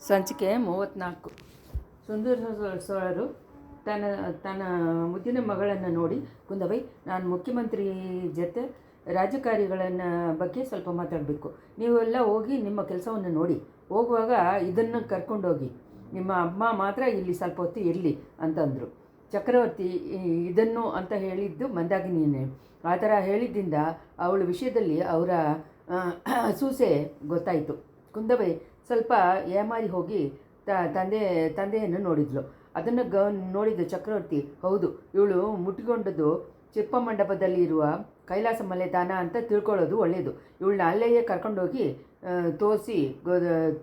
ಸಂಚಿಕೆ 34. ಸುಂದರ ಸೋಳರು ತನ್ನ ತನ್ನ ಮುದ್ದಿನ ಮಗಳನ್ನು ನೋಡಿ, ಕುಂದವೈ, ನಾನು ಮುಖ್ಯಮಂತ್ರಿ ಜೊತೆ ರಾಜಕಾರಿಗಳನ್ನು ಬಗ್ಗೆ ಸ್ವಲ್ಪ ಮಾತಾಡಬೇಕು. ನೀವೆಲ್ಲ ಹೋಗಿ ನಿಮ್ಮ ಕೆಲಸವನ್ನು ನೋಡಿ. ಹೋಗುವಾಗ ಇದನ್ನು ಕರ್ಕೊಂಡೋಗಿ. ನಿಮ್ಮ ಅಮ್ಮ ಮಾತ್ರ ಇಲ್ಲಿ ಸ್ವಲ್ಪ ಹೊತ್ತು ಇರಲಿ ಅಂತಂದರು. ಚಕ್ರವರ್ತಿ ಇದನ್ನು ಅಂತ ಹೇಳಿದ್ದು ಮಂದಾಕಿನಿಯೇ. ಆ ಥರ ಹೇಳಿದ್ದರಿಂದ ಅವಳ ವಿಷಯದಲ್ಲಿ ಅವರ ಅಸೂಸೆ ಗೊತ್ತಾಯಿತು. ಕುಂದವೈ ಸ್ವಲ್ಪ ಏಮಾರಿ ಹೋಗಿ ತಂದೆಯನ್ನು ನೋಡಿದ್ಲು. ಅದನ್ನು ನೋಡಿದ ಚಕ್ರವರ್ತಿ, ಹೌದು, ಇವಳು ಮುಟ್ಟಿಕೊಂಡದ್ದು ಚಿಪ್ಪ ಮಂಟಪದಲ್ಲಿ ಇರುವ ಕೈಲಾಸ ಮಲೆದಾನ ಅಂತ ತಿಳ್ಕೊಳ್ಳೋದು ಒಳ್ಳೆಯದು. ಇವಳನ್ನ ಅಲ್ಲೆಯೇ ಕರ್ಕೊಂಡೋಗಿ ತೋರಿಸಿ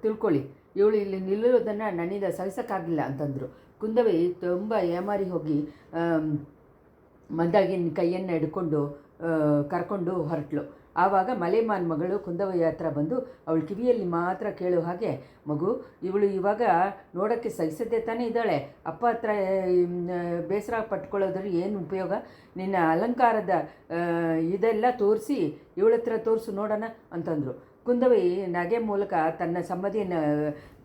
ತಿಳ್ಕೊಳ್ಳಿ. ಇವಳು ಇಲ್ಲಿ ನಿಲ್ಲೋದನ್ನು ನನ್ನಿಂದ ಸಹಿಸೋಕ್ಕಾಗಿಲ್ಲ ಅಂತಂದರು. ಕುಂದವೈ ತುಂಬ ಏಮಾರಿ ಹೋಗಿ ಮಂದಾಗಿನ ಕೈಯನ್ನು ಹಿಡ್ಕೊಂಡು ಕರ್ಕೊಂಡು ಹೊರಟಳು. ಆವಾಗ ಮಲೆಮಾನ್ ಮಗಳು ಕುಂದವೈ ಹತ್ರ ಬಂದು ಅವಳ ಕಿವಿಯಲ್ಲಿ ಮಾತ್ರ ಕೇಳೋ ಹಾಗೆ, ಮಗು, ಇವಳು ಇವಾಗ ನೋಡೋಕ್ಕೆ ಸಹಿಸದೆ ತಾನೇ ಇದ್ದಾಳೆ. ಅಪ್ಪ ಹತ್ರ ಬೇಸರ ಪಟ್ಕೊಳ್ಳೋದ್ರ ಏನು ಉಪಯೋಗ? ನಿನ್ನ ಅಲಂಕಾರದ ಇದೆಲ್ಲ ತೋರಿಸಿ ಇವಳ ಹತ್ರ ತೋರಿಸು ನೋಡೋಣ ಅಂತಂದರು. ಕುಂದವೈ ನಗೆ ಮೂಲಕ ತನ್ನ ಸಮ್ಮತಿಯನ್ನು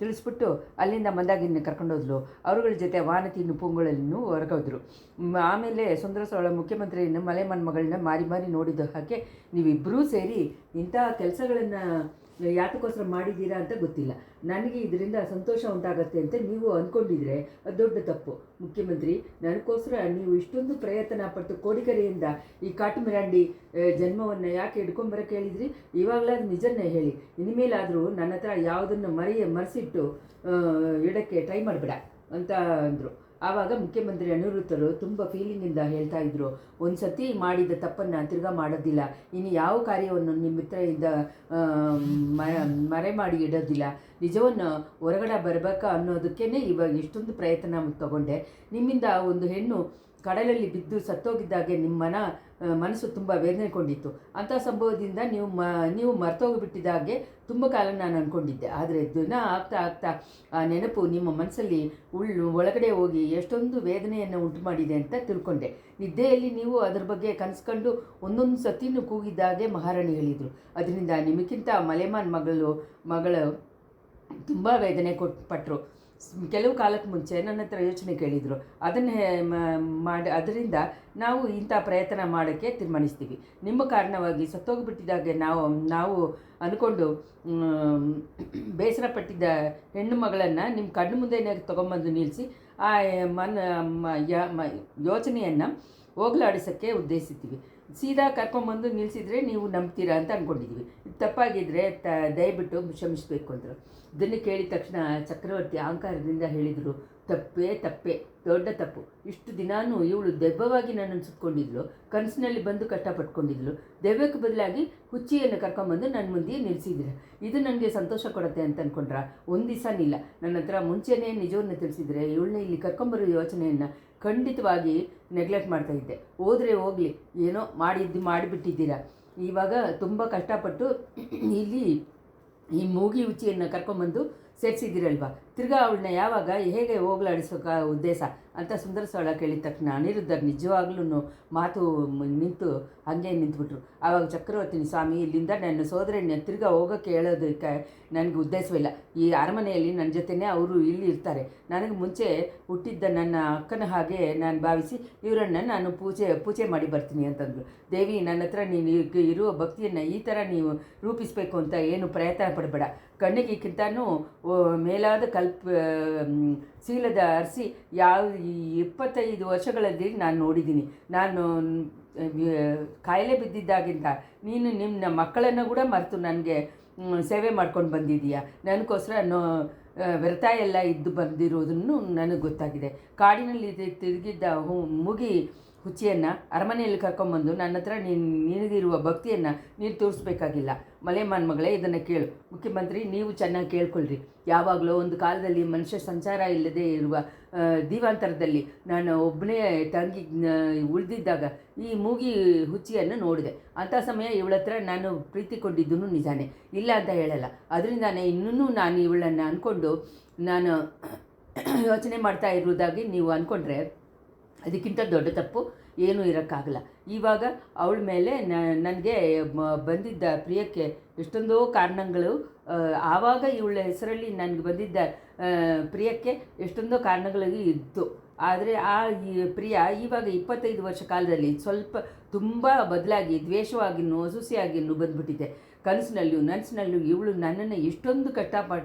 ತಿಳಿಸ್ಬಿಟ್ಟು ಅಲ್ಲಿಂದ ಮಂದಾಗಿನ ಕರ್ಕೊಂಡೋದ್ಲು. ಅವರುಗಳ ಜೊತೆ ವಾನತಿಯನ್ನು ಪೂಂಗುಳನ್ನು ಹೊರಗೋದ್ರು. ಆಮೇಲೆ ಸುಂದರ ಸೋಳ ಮುಖ್ಯಮಂತ್ರಿಯನ್ನು ಮಲೆಮಾನ್ ಮಗಳನ್ನ ಮಾರಿ ಮಾರಿ ನೋಡಿದ ಹಾಗೆ, ನೀವಿಬ್ಬರೂ ಸೇರಿ ಇಂಥ ಕೆಲಸಗಳನ್ನು ಯಾತಕ್ಕೋಸ್ಕರ ಮಾಡಿದ್ದೀರಾ ಅಂತ ಗೊತ್ತಿಲ್ಲ. ನನಗೆ ಇದರಿಂದ ಸಂತೋಷ ಉಂಟಾಗತ್ತೆ ಅಂತ ನೀವು ಅಂದ್ಕೊಂಡಿದ್ರೆ ಅದು ದೊಡ್ಡ ತಪ್ಪು. ಮುಖ್ಯಮಂತ್ರಿ, ನನಗೋಸ್ಕರ ನೀವು ಇಷ್ಟೊಂದು ಪ್ರಯತ್ನ ಪಟ್ಟು ಕೋಡಿಕರೆಯಿಂದ ಈ ಕಾಟುಮಿರಾಂಡಿ ಜನ್ಮವನ್ನು ಯಾಕೆ ಹಿಡ್ಕೊಂಬರಕ್ಕೆ ಹೇಳಿದ್ರಿ? ಇವಾಗಲಾದ್ರೂ ನಿಜನ್ನೇ ಹೇಳಿ. ಇನ್ಮೇಲಾದರೂ ನನ್ನ ಹತ್ರ ಯಾವುದನ್ನು ಮರೆಸಿಟ್ಟು ಇಡೋಕ್ಕೆ ಟ್ರೈ ಮಾಡಬೇಡ ಅಂತ ಅಂದರು. ಆವಾಗ ಮುಖ್ಯಮಂತ್ರಿ ಅನಿರುದ್ಧರು ತುಂಬ ಫೀಲಿಂಗಿಂದ ಹೇಳ್ತಾ ಇದ್ರು, ಒಂದು ಸತಿ ಮಾಡಿದ ತಪ್ಪನ್ನು ತಿರ್ಗಾ ಮಾಡೋದಿಲ್ಲ. ಇನ್ನು ಯಾವ ಕಾರ್ಯವನ್ನು ನಿಮ್ಮ ಹತ್ರದಿಂದ ಮರೆ ಮಾಡಿ ಇಡೋದಿಲ್ಲ. ನಿಜವನ್ನು ಹೊರಗಡೆ ಬರಬೇಕಾ ಅನ್ನೋದಕ್ಕೇ ಇವಾಗ ಇಷ್ಟೊಂದು ಪ್ರಯತ್ನ ತಗೊಂಡೆ. ನಿಮ್ಮಿಂದ ಒಂದು ಹೆಣ್ಣು ಕಡಲಲ್ಲಿ ಬಿದ್ದು ಸತ್ತೋಗಿದ್ದಾಗೆ ನಿಮ್ಮ ಮನಸ್ಸು ತುಂಬ ವೇದನೆಗೊಂಡಿತ್ತು. ಅಂಥ ಸಂಭವದಿಂದ ನೀವು ಮರ್ತೋಗಿಬಿಟ್ಟಿದ್ದಾಗೆ ತುಂಬ ಕಾಲ ನಾನು ಅಂದ್ಕೊಂಡಿದ್ದೆ. ಆದರೆ ದಿನ ಆಗ್ತಾ ಆಗ್ತಾ ಆ ನೆನಪು ನಿಮ್ಮ ಮನಸ್ಸಲ್ಲಿ ಒಳಗಡೆ ಹೋಗಿ ಎಷ್ಟೊಂದು ವೇದನೆಯನ್ನು ಉಂಟು ಮಾಡಿದೆ ಅಂತ ತಿಳ್ಕೊಂಡೆ. ನಿದ್ದೆಯಲ್ಲಿ ನೀವು ಅದ್ರ ಬಗ್ಗೆ ಕನಸ್ಕೊಂಡು ಒಂದೊಂದು ಸತಿನೂ ಕೂಗಿದ್ದಾಗೆ ಮಹಾರಾಣಿ ಹೇಳಿದರು. ಅದರಿಂದ ನಿಮಗಿಂತ ಮಲೆಮಾನ್ ಮಗಳು ತುಂಬ ವೇದನೆ ಪಟ್ಟರು. ಕೆಲವು ಕಾಲಕ್ಕೆ ಮುಂಚೆ ನನ್ನ ಹತ್ರ ಯೋಚನೆ ಕೇಳಿದರು. ಅದನ್ನೇ ಅದರಿಂದ ನಾವು ಇಂಥ ಪ್ರಯತ್ನ ಮಾಡೋಕ್ಕೆ ತೀರ್ಮಾನಿಸ್ತೀವಿ. ನಿಮ್ಮ ಕಾರಣವಾಗಿ ಸತ್ತೋಗಿಬಿಟ್ಟಿದ್ದಾಗೆ ನಾವು ಅಂದ್ಕೊಂಡು ಬೇಸರ ಪಟ್ಟಿದ್ದ ಹೆಣ್ಣು ಮಗಳನ್ನು ನಿಮ್ಮ ಕಣ್ಣು ಮುಂದೆನೇ ತೊಗೊಂಬಂದು ನಿಲ್ಲಿಸಿ ಆ ಯೋಚನೆಯನ್ನು ಹೋಗಲಾಡಿಸೋಕ್ಕೆ ಉದ್ದೇಶಿಸ್ತೀವಿ. ಸೀದಾ ಕರ್ಕೊಂಬಂದು ನಿಲ್ಲಿಸಿದರೆ ನೀವು ನಂಬ್ತೀರಾ ಅಂತ ಅಂದ್ಕೊಂಡಿದ್ದೀವಿ. ಇದು ತಪ್ಪಾಗಿದ್ದರೆ ದಯವಿಟ್ಟು ಕ್ಷಮಿಸಬೇಕು ಅಂದರು. ಇದನ್ನು ಕೇಳಿದ ತಕ್ಷಣ ಚಕ್ರವರ್ತಿ ಅಹಂಕಾರದಿಂದ ಹೇಳಿದರು, ತಪ್ಪೇ, ದೊಡ್ಡ ತಪ್ಪು. ಇಷ್ಟು ದಿನಾನೂ ಇವಳು ದೆವ್ವವಾಗಿ ನನ್ನನ್ನು ಸುತ್ಕೊಂಡಿದ್ಲು, ಕನಸಿನಲ್ಲಿ ಬಂದು ಕಷ್ಟಪಟ್ಕೊಂಡಿದ್ಲು. ದೆವ್ವಕ್ಕೆ ಬದಲಾಗಿ ಹುಚ್ಚಿಯನ್ನು ಕರ್ಕೊಂಬಂದು ನನ್ನ ಮುಂದೆ ನಿಲ್ಲಿಸಿದ್ರೆ ಇದು ನನಗೆ ಸಂತೋಷ ಕೊಡುತ್ತೆ ಅಂತ ಅಂದ್ಕೊಂಡ್ರ? ಒಂದು ದಿವಸನಿಲ್ಲ, ನನ್ನ ಹತ್ರ ಮುಂಚೆನೇ ನಿಜವನ್ನು ತಿಳಿಸಿದರೆ ಇವಳನ್ನ ಇಲ್ಲಿ ಕರ್ಕೊಂಬರೋ ಯೋಚನೆಯನ್ನು ಖಂಡಿತವಾಗಿ ನೆಗ್ಲೆಕ್ಟ್ ಮಾಡ್ತಾಯಿದ್ದೆ. ಹೋದರೆ ಹೋಗಲಿ, ಏನೋ ಮಾಡಿಬಿಟ್ಟಿದ್ದೀರಾ. ಇವಾಗ ತುಂಬ ಕಷ್ಟಪಟ್ಟು ಇಲ್ಲಿ ಈ ಮೂಗಿ ಹುಚ್ಚಿಯನ್ನು ಕರ್ಕೊಂಬಂದು ಸೇರಿಸಿದ್ದೀರಲ್ವ, ತಿರ್ಗಾ ಅವಳನ್ನ ಯಾವಾಗ ಹೇಗೆ ಹೋಗಲಾಡಿಸೋಕೆ ಉದ್ದೇಶ ಅಂತ ಸುಂದರ ಸೋಳ ಕೇಳಿದ ತಕ್ಷಣ ಅನಿರುದ್ಧರು ನಿಜವಾಗ್ಲೂ ಮಾತು ನಿಂತು ಹಾಗೆ ನಿಂತುಬಿಟ್ರು. ಆವಾಗ ಚಕ್ರವರ್ತಿನಿ, ಸ್ವಾಮಿ, ಇಲ್ಲಿಂದ ನನ್ನ ಸೋದರನ್ನ ತಿರ್ಗಾ ಹೋಗೋಕ್ಕೆ ಹೇಳೋದಕ್ಕೆ ನನಗೆ ಉದ್ದೇಶವಿಲ್ಲ. ಈ ಅರಮನೆಯಲ್ಲಿ ನನ್ನ ಜೊತೆನೇ ಅವರು ಇಲ್ಲಿ ಇರ್ತಾರೆ. ನನಗೆ ಮುಂಚೆ ಹುಟ್ಟಿದ್ದ ನನ್ನ ಅಕ್ಕನ ಹಾಗೆ ನಾನು ಭಾವಿಸಿ ಇವರನ್ನು ನಾನು ಪೂಜೆ ಮಾಡಿ ಬರ್ತೀನಿ ಅಂತಂದರು. ದೇವಿ, ನನ್ನ ಹತ್ರ ನೀನು ಇರುವ ಭಕ್ತಿಯನ್ನು ಈ ಥರ ನೀವು ರೂಪಿಸಬೇಕು ಅಂತ ಏನು ಪ್ರಯತ್ನ ಪಡಬೇಡ. ಕಣ್ಣಿಗಿಂತನೂ ಮೇಲಾದ ಶೀಲದ ಅರಸಿ 25 ವರ್ಷಗಳಲ್ಲಿ ನಾನು ನೋಡಿದ್ದೀನಿ. ನಾನು ಕಾಯಿಲೆ ಬಿದ್ದಿದ್ದಾಗಿಂದ ನೀನು ನಿಮ್ಮ ಮಕ್ಕಳನ್ನು ಕೂಡ ಮರೆತು ನನಗೆ ಸೇವೆ ಮಾಡ್ಕೊಂಡು ಬಂದಿದ್ದೀಯಾ. ನನಗೋಸ್ಕರ ವ್ರತ ಎಲ್ಲ ಇದ್ದು ಬಂದಿರೋದನ್ನು ನನಗೆ ಗೊತ್ತಾಗಿದೆ. ಕಾಡಿನಲ್ಲಿ ತಿರುಗಿದ್ದ ಮೂಗಿ ಹುಚ್ಚಿಯನ್ನು ಅರಮನೆಯಲ್ಲಿ ಕರ್ಕೊಂಬಂದು ನನ್ನ ಹತ್ರ ನಿನಗಿರುವ ಭಕ್ತಿಯನ್ನು ನೀನು ತೋರಿಸ್ಬೇಕಾಗಿಲ್ಲ. ಮಲೆಮಾನ್ ಮಗಳೇ, ಇದನ್ನು ಕೇಳು. ಮುಖ್ಯಮಂತ್ರಿ, ನೀವು ಚೆನ್ನಾಗಿ ಕೇಳ್ಕೊಳ್ರಿ. ಯಾವಾಗಲೂ ಒಂದು ಕಾಲದಲ್ಲಿ ಮನುಷ್ಯ ಸಂಚಾರ ಇಲ್ಲದೆ ಇರುವ ದೀವಾಂತರದಲ್ಲಿ ನಾನು ಒಬ್ಬನೇ ತಂಗಿ ಉಳಿದಿದ್ದಾಗ ಈ ಮೂಗಿ ಹುಚ್ಚಿಯನ್ನು ನೋಡಿದೆ. ಅಂಥ ಸಮಯ ಇವಳ ಹತ್ರ ನಾನು ಪ್ರೀತಿಕೊಂಡಿದ್ದೂ ನಿಜಾನೇ, ಇಲ್ಲ ಅಂತ ಹೇಳಲ್ಲ. ಅದರಿಂದಾನೇ ಇನ್ನೂ ನಾನು ಇವಳನ್ನು ಅಂದ್ಕೊಂಡು ಯೋಚನೆ ಮಾಡ್ತಾ ಇರುವುದಾಗಿ ನೀವು ಅಂದ್ಕೊಂಡ್ರೆ ಅದಕ್ಕಿಂತ ದೊಡ್ಡ ತಪ್ಪು. ಏನೂ ಇರೋಕ್ಕಾಗಲ್ಲ. ಇವಾಗ ಅವಳ ಮೇಲೆ ನನಗೆ ಬಂದಿದ್ದ ಪ್ರಿಯಕ್ಕೆ ಎಷ್ಟೊಂದೋ ಕಾರಣಗಳು, ಆವಾಗ ಇವಳ ಹೆಸರಲ್ಲಿ ನನಗೆ ಬಂದಿದ್ದ ಪ್ರಿಯಕ್ಕೆ ಎಷ್ಟೊಂದೋ ಕಾರಣಗಳು ಇತ್ತು. ಆದರೆ ಈ ಪ್ರಿಯ ಇವಾಗ 25 ವರ್ಷ ಕಾಲದಲ್ಲಿ ಸ್ವಲ್ಪ ತುಂಬ ಬದಲಾಗಿ ದ್ವೇಷವಾಗಿನೂ ಅಸೂಸೆಯಾಗಿನೂ ಬಂದ್ಬಿಟ್ಟಿದೆ. ನನಸಿನಲ್ಲೂ ಇವಳು ನನ್ನನ್ನು ಎಷ್ಟೊಂದು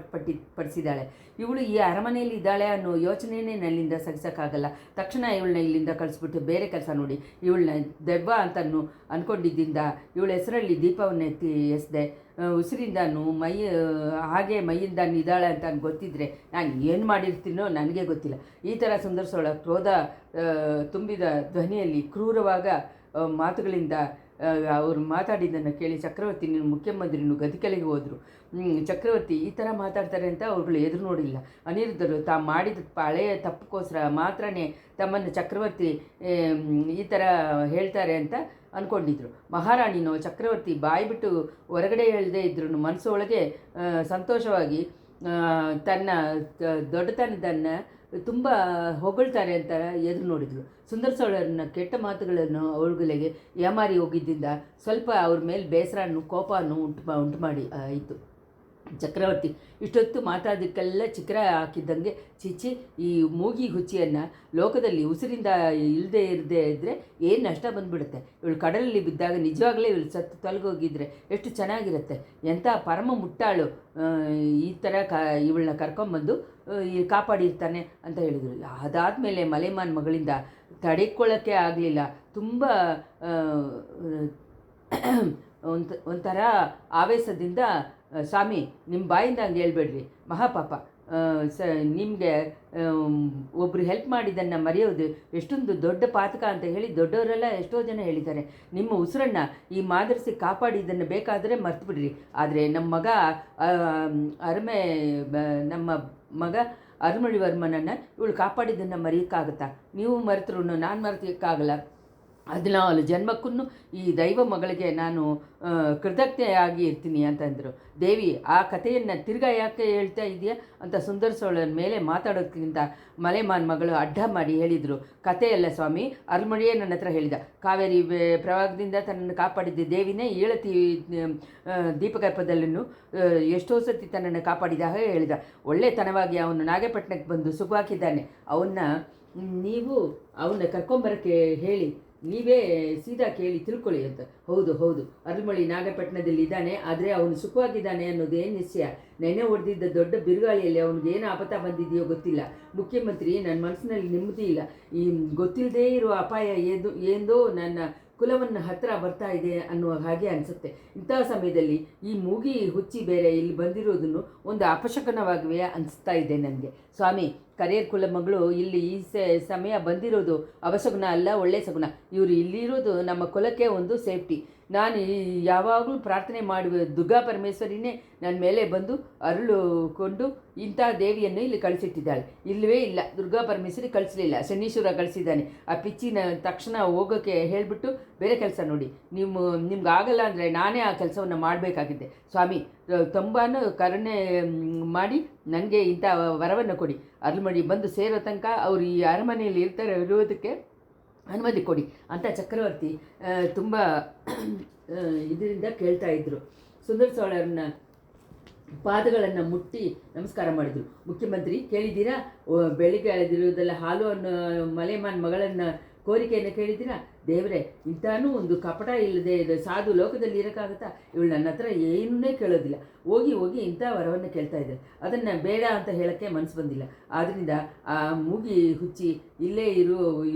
ಪಡಿಸಿದ್ದಾಳೆ. ಇವಳು ಈ ಅರಮನೆಯಲ್ಲಿ ಇದ್ದಾಳೆ ಅನ್ನೋ ಯೋಚನೆಯೇ ನನ್ನಿಂದ ಸಹಿಸೋಕ್ಕಾಗಲ್ಲ. ತಕ್ಷಣ ಇವಳನ್ನ ಇಲ್ಲಿಂದ ಕಳಿಸ್ಬಿಟ್ಟು ಬೇರೆ ಕೆಲಸ ನೋಡಿ. ಇವಳನ್ನ ದೆವ್ವ ಅಂತನೂ ಅಂದ್ಕೊಂಡಿದ್ದರಿಂದ ಇವಳ ಹೆಸರಲ್ಲಿ ದೀಪವನ್ನು ಎಸ್ದೆ. ಉಸಿರಿಂದನೂ ಹಾಗೆ ಮೈಯಿಂದನೂ ಇದ್ದಾಳೆ ಅಂತ ಗೊತ್ತಿದ್ದರೆ ನಾನು ಏನು ಮಾಡಿರ್ತೀನೋ ನನಗೆ ಗೊತ್ತಿಲ್ಲ. ಈ ಥರ ಸುಂದರಸೋಳ ಕ್ರೋಧ ತುಂಬಿದ ಧ್ವನಿಯಲ್ಲಿ ಕ್ರೂರವಾಗ ಮಾತುಗಳಿಂದ ಅವರು ಮಾತಾಡಿದ್ದನ್ನು ಕೇಳಿ ಚಕ್ರವರ್ತಿ ಮುಖ್ಯಮಂತ್ರಿನೂ ಗದಿಕೆಲೆಗೆ ಹೋದರು. ಚಕ್ರವರ್ತಿ ಈ ಥರ ಮಾತಾಡ್ತಾರೆ ಅಂತ ಅವ್ರುಗಳು ಎದುರು ನೋಡಿಲ್ಲ. ಅನಿರುದ್ಧರು ತಾವು ಮಾಡಿದ ಹಳೆಯ ತಪ್ಪಕ್ಕೋಸ್ಕರ ಮಾತ್ರನೇ ತಮ್ಮನ್ನು ಚಕ್ರವರ್ತಿ ಈ ಥರ ಹೇಳ್ತಾರೆ ಅಂತ ಅಂದ್ಕೊಂಡಿದ್ರು. ಮಹಾರಾಣಿನೋ ಚಕ್ರವರ್ತಿ ಬಾಯ್ಬಿಟ್ಟು ಹೊರಗಡೆ ಹೇಳದೇ ಇದ್ರೂ ಮನಸ್ಸೊಳಗೆ ಸಂತೋಷವಾಗಿ ತನ್ನ ದೊಡ್ಡತನದನ್ನು ತುಂಬ ಹೊಗಳ್ತಾರೆ ಅಂತ ಎದುರು ನೋಡಿದರು. ಸುಂದರಸೋಳರನ್ನ ಕೆಟ್ಟ ಮಾತುಗಳನ್ನು ಅವಳುಗಳಿಗೆ ಏಮಾರಿ ಹೋಗಿದ್ದರಿಂದ ಸ್ವಲ್ಪ ಅವ್ರ ಮೇಲೆ ಬೇಸರನೂ ಕೋಪನೂ ಉಂಟು ಮಾಡಿ ಆಯಿತು. ಚಕ್ರವರ್ತಿ ಇಷ್ಟೊತ್ತು ಮಾತಾಡೋದಕ್ಕೆಲ್ಲ ಚಿಕ್ರ ಹಾಕಿದ್ದಂಗೆ, ಚಿಚ್ಚಿ ಈ ಮೂಗಿ ಹುಚ್ಚಿಯನ್ನು ಲೋಕದಲ್ಲಿ ಉಸಿರಿಂದ ಇಲ್ಲದೆ ಇದ್ದರೆ ಏನು ನಷ್ಟ ಬಂದುಬಿಡುತ್ತೆ. ಇವಳು ಕಡಲಲ್ಲಿ ಬಿದ್ದಾಗ ನಿಜವಾಗಲೇ ಇವಳು ಸತ್ತು ತೊಲಗೋಗಿದ್ರೆ ಎಷ್ಟು ಚೆನ್ನಾಗಿರುತ್ತೆ. ಎಂಥ ಪರಮ ಮುಟ್ಟಾಳು ಈ ಥರ ಇವಳನ್ನ ಕರ್ಕೊಂಬಂದು ಕಾಪಾಡಿರ್ತಾನೆ ಅಂತ ಹೇಳಿದರು. ಅದಾದಮೇಲೆ ಮಲೆಮಾನ್ ಮಗಳಿಂದ ತಡೆಕೊಳ್ಳೋಕ್ಕೆ ಆಗಲಿಲ್ಲ. ತುಂಬ ಒಂಥರ ಆವೇಶದಿಂದ, ಸ್ವಾಮಿ ನಿಮ್ಮ ಬಾಯಿಂದ ಹಂಗೆ ಹೇಳ್ಬೇಡ್ರಿ, ಮಹಾಪಾಪ, ನಿಮಗೆ ಒಬ್ಬರು ಹೆಲ್ಪ್ ಮಾಡಿದ್ದನ್ನು ಮರೆಯೋದು ಎಷ್ಟೊಂದು ದೊಡ್ಡ ಪಾತಕ ಅಂತ ಹೇಳಿ ದೊಡ್ಡವರೆಲ್ಲ ಎಷ್ಟೋ ಜನ ಹೇಳಿದ್ದಾರೆ. ನಿಮ್ಮ ಉಸಿರನ್ನು ಈ ಮಾದರಿಸಿ ಕಾಪಾಡಿದ್ದನ್ನು ಬೇಕಾದರೆ ಮರ್ತುಬಿಡ್ರಿ. ಆದರೆ ನಮ್ಮ ಮಗ ಅರುಮೊಳಿವರ್ಮನನ್ನು ಇವಳು ಕಾಪಾಡಿದ್ದನ್ನು ಮರೆಯೋಕ್ಕಾಗುತ್ತಾ? ನೀವು ಮರೆತರು ನಾನು ಮರೆಯೋಕ್ಕಾಗಲ್ಲ. 14 ಜನ್ಮಕ್ಕೂ ಈ ದೈವ ಮಗಳಿಗೆ ನಾನು ಕೃತಜ್ಞೆಯಾಗಿ ಇರ್ತೀನಿ ಅಂತಂದರು. ದೇವಿ ಆ ಕಥೆಯನ್ನು ತಿರ್ಗಾ ಯಾಕೆ ಹೇಳ್ತಾ ಇದೆಯಾ ಅಂತ ಸುಂದರಸೋಳನ ಮೇಲೆ ಮಾತಾಡೋದಕ್ಕಿಂತ ಮಲೆಮಾನ್ ಮಗಳು ಅಡ್ಡ ಮಾಡಿ ಹೇಳಿದರು. ಕಥೆಯಲ್ಲ ಸ್ವಾಮಿ, ಅರುಳ್ಮೊಳಿಯೇ ನನ್ನ ಹತ್ರ ಹೇಳಿದ. ಕಾವೇರಿ ಪ್ರವಾಹದಿಂದ ತನ್ನನ್ನು ಕಾಪಾಡಿದ್ದ ದೇವಿನೇ ಏಳತಿ ದೀಪಗರ್ಭದಲ್ಲೂ ಎಷ್ಟೋ ಸತಿ ತನ್ನನ್ನು ಕಾಪಾಡಿದ ಹಾಗೆ ಹೇಳಿದ. ಒಳ್ಳೆತನವಾಗಿ ಅವನು ನಾಗಪಟ್ಟಣಕ್ಕೆ ಬಂದು ಸುಖವಾಗಿದ್ದಾನೆ. ನೀವು ಅವನ್ನ ಕರ್ಕೊಂಬರೋಕ್ಕೆ ಹೇಳಿ, ನೀವೇ ಸೀದಾ ಕೇಳಿ ತಿಳ್ಕೊಳ್ಳಿ ಅಂತ. ಹೌದು, ಅರುಳ್ಮೊಳಿ ನಾಗಪಟ್ಟಣದಲ್ಲಿ ಇದ್ದಾನೆ, ಆದರೆ ಅವನು ಸುಖವಾಗಿದ್ದಾನೆ ಅನ್ನೋದೇನು ನಿಶ್ಚಯ. ನೆನೆ ಹೊಡೆದಿದ್ದ ದೊಡ್ಡ ಬಿರುಗಾಳಿಯಲ್ಲಿ ಅವನಿಗೇನು ಆಪತ್ತ ಬಂದಿದೆಯೋ ಗೊತ್ತಿಲ್ಲ. ಮುಖ್ಯಮಂತ್ರಿ, ನನ್ನ ಮನಸ್ಸಿನಲ್ಲಿ ನೆಮ್ಮದಿ ಇಲ್ಲ. ಈ ಗೊತ್ತಿಲ್ಲದೇ ಇರೋ ಅಪಾಯ ಏನೋ ನನ್ನ ಕುಲವನ್ನು ಹತ್ತಿರ ಬರ್ತಾ ಇದೆ ಅನ್ನುವ ಹಾಗೆ ಅನಿಸುತ್ತೆ. ಇಂತಹ ಸಮಯದಲ್ಲಿ ಈ ಮೂಗಿ ಹುಚ್ಚಿ ಬೇರೆ ಇಲ್ಲಿ ಬಂದಿರೋದನ್ನು ಒಂದು ಅಪಶಕನವಾಗಿಯೇ ಅನಿಸ್ತಾ ಇದೆ ನನಗೆ. ಸ್ವಾಮಿ, ಕರಿಯರ್ ಕುಲ ಮಗಳು ಇಲ್ಲಿ ಈ ಸಮಯ ಬಂದಿರೋದು ಅವಶಗುನ ಅಲ್ಲ, ಒಳ್ಳೆಯ ಸಗುನ. ಇವರು ಇಲ್ಲಿರೋದು ನಮ್ಮ ಕುಲಕ್ಕೆ ಒಂದು ಸೇಫ್ಟಿ. ನಾನು ಯಾವಾಗಲೂ ಪ್ರಾರ್ಥನೆ ಮಾಡುವ ದುರ್ಗಾ ಪರಮೇಶ್ವರಿನೇ ನನ್ನ ಮೇಲೆ ಬಂದು ಅರುಳುಕೊಂಡು ಇಂಥ ದೇವಿಯನ್ನು ಇಲ್ಲಿ ಕಳಿಸಿಟ್ಟಿದ್ದಾಳೆ. ಇಲ್ಲವೇ ಇಲ್ಲ, ದುರ್ಗಾ ಪರಮೇಶ್ವರಿ ಕಳಿಸಲಿಲ್ಲ, ಶನೀಶ್ವರ ಕಳಿಸಿದ್ದಾನೆ. ಆ ಪಿಚ್ಚಿನ ತಕ್ಷಣ ಹೋಗೋಕ್ಕೆ ಹೇಳಿಬಿಟ್ಟು ಬೇರೆ ಕೆಲಸ ನೋಡಿ. ನಿಮ್ಗೆ ಆಗಲ್ಲ ಅಂದರೆ ನಾನೇ ಆ ಕೆಲಸವನ್ನು ಮಾಡಬೇಕಾಗಿದೆ. ಸ್ವಾಮಿ, ತುಂಬಾ ಕರುಣೆ ಮಾಡಿ ನನಗೆ ಇಂಥ ವರವನ್ನು ಕೊಡಿ. ಅರುಳ್ಮೊಳಿ ಬಂದು ಸೇರೋ ತನಕ ಅವರು ಈ ಅರಮನೆಯಲ್ಲಿ ಇರೋದಕ್ಕೆ ಅನುಮತಿ ಕೊಡಿ ಅಂತ ಚಕ್ರವರ್ತಿ ತುಂಬ ಇದರಿಂದ ಕೇಳ್ತಾ ಇದ್ದರು. ಸುಂದರಸೋಳರನ್ನ ಪಾದಗಳನ್ನು ಮುಟ್ಟಿ ನಮಸ್ಕಾರ ಮಾಡಿದರು. ಮುಖ್ಯಮಂತ್ರಿ, ಕೇಳಿದ್ದೀರಾ? ಬೆಳಿಗ್ಗೆ ಅಳೆದಿರುವುದೆಲ್ಲ ಹಾಲು ಅನ್ನೋ ಮಲೆಮಾನ್ ಮಗಳನ್ನು ಕೋರಿಕೆಯನ್ನು ಕೇಳಿದ್ದೀರಾ? ದೇವರೇ, ಇಂಥನೂ ಒಂದು ಕಪಟ ಇಲ್ಲದೆ ಸಾಧು ಲೋಕದಲ್ಲಿ ಇರೋಕ್ಕಾಗುತ್ತಾ? ಇವಳು ನನ್ನ ಹತ್ರ ಏನನ್ನೇ ಕೇಳೋದಿಲ್ಲ. ಹೋಗಿ ಇಂಥ ವರವನ್ನು ಕೇಳ್ತಾ ಇದ್ದಾರೆ. ಅದನ್ನು ಬೇಡ ಅಂತ ಹೇಳೋಕ್ಕೆ ಮನಸ್ಸು ಬಂದಿಲ್ಲ. ಆದ್ದರಿಂದ ಆ ಮೂಗಿ ಹುಚ್ಚಿ ಇಲ್ಲೇ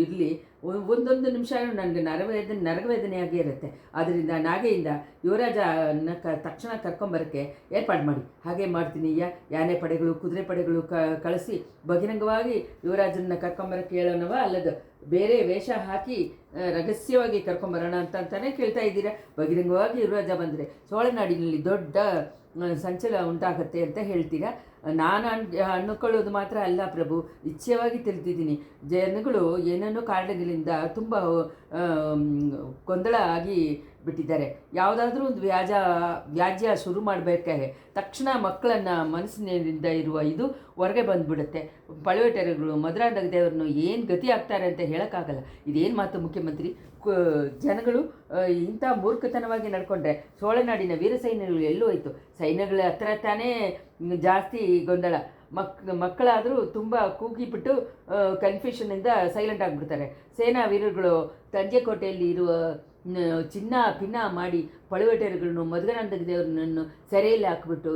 ಇರಲಿ, ಒಂದೊಂದು ನಿಮಿಷ ನನಗೆ ನರಕವೇದನೆಯಾಗೇ ಇರುತ್ತೆ. ಆದ್ದರಿಂದ ನಾಗೆಯಿಂದ ಯುವರಾಜನ ತಕ್ಷಣ ಕರ್ಕೊಂಬರೋಕ್ಕೆ ಏರ್ಪಾಡು ಮಾಡಿ. ಹಾಗೆ ಮಾಡ್ತೀನಿ. ಯಾನೆ ಪಡೆಗಳು, ಕುದುರೆ ಪಡೆಗಳು ಕಳಿಸಿ ಬಹಿರಂಗವಾಗಿ ಯುವರಾಜನ ಕರ್ಕೊಂಬರೋಕ್ಕೆ ಹೇಳೋಣವ, ಅಲ್ಲದು ಬೇರೆ ವೇಷ ಹಾಕಿ ರಹಸ್ಯವಾಗಿ ಕರ್ಕೊಂಬರೋಣ ಅಂತಾನೆ ಕೇಳ್ತಾ ಇದ್ದೀರಾ? ಬಹಿರಂಗವಾಗಿ ಯುವರಾಜ ಬಂದರೆ ಸೋಳನಾಡಿನಲ್ಲಿ ದೊಡ್ಡ ಸಂಚಲ ಉಂಟಾಗತ್ತೆ ಅಂತ ಹೇಳ್ತೀರಾ? ನಾನು ಅನ್ಕೊಳ್ಳೋದು ಮಾತ್ರ ಅಲ್ಲ ಪ್ರಭು, ನಿಶ್ಚಯವಾಗಿ ತಿಳಿದಿದ್ದೀನಿ. ಜನಗಳು ಏನೇನೋ ಕಾರಣಗಳಿಂದ ತುಂಬ ಗೊಂದಲ ಆಗಿ ಬಿಟ್ಟಿದ್ದಾರೆ. ಯಾವುದಾದ್ರೂ ಒಂದು ವ್ಯಾಜ್ಯ ಶುರು ಮಾಡಬೇಕಾದ್ರೆ ತಕ್ಷಣ ಮಕ್ಕಳನ್ನು ಮನಸ್ಸಿನಿಂದ ಇರುವ ಇದು ಹೊರಗೆ ಬಂದುಬಿಡುತ್ತೆ. ಪಳವೆಟೆರೆಗಳು ಮಧುರಾಂಧ ದೇವರನ್ನು ಏನು ಗತಿ ಆಗ್ತಾರೆ ಅಂತ ಹೇಳೋಕ್ಕಾಗಲ್ಲ. ಇದೇನು ಮಾತು ಮುಖ್ಯಮಂತ್ರಿ? ಜನಗಳು ಇಂಥ ಮೂರ್ಖತನವಾಗಿ ನಡ್ಕೊಂಡ್ರೆ ಸೋಳೆನಾಡಿನ ವೀರ ಸೈನ್ಯಗಳು ಎಲ್ಲೂ ಹೋಯಿತು? ಸೈನ್ಯಗಳ ಹತ್ರ ತಾನೇ ಜಾಸ್ತಿ ಗೊಂದಲ. ಮಕ್ಕಳಾದರೂ ತುಂಬ ಕೂಗಿಬಿಟ್ಟು ಕನ್ಫ್ಯೂಷನಿಂದ ಸೈಲೆಂಟ್ ಆಗಿಬಿಡ್ತಾರೆ. ಸೇನಾ ವೀರರುಗಳು ತಂಜೆಕೋಟೆಯಲ್ಲಿ ಇರುವ ಚಿನ್ನ ಪಿನ್ನ ಮಾಡಿ ಪಳುವಟೆರುಗಳನ್ನು ಮಧುರಾಂಧ ದೇವರನ್ನು ಸೆರೆಯಲ್ಲಿ ಹಾಕಿಬಿಟ್ಟು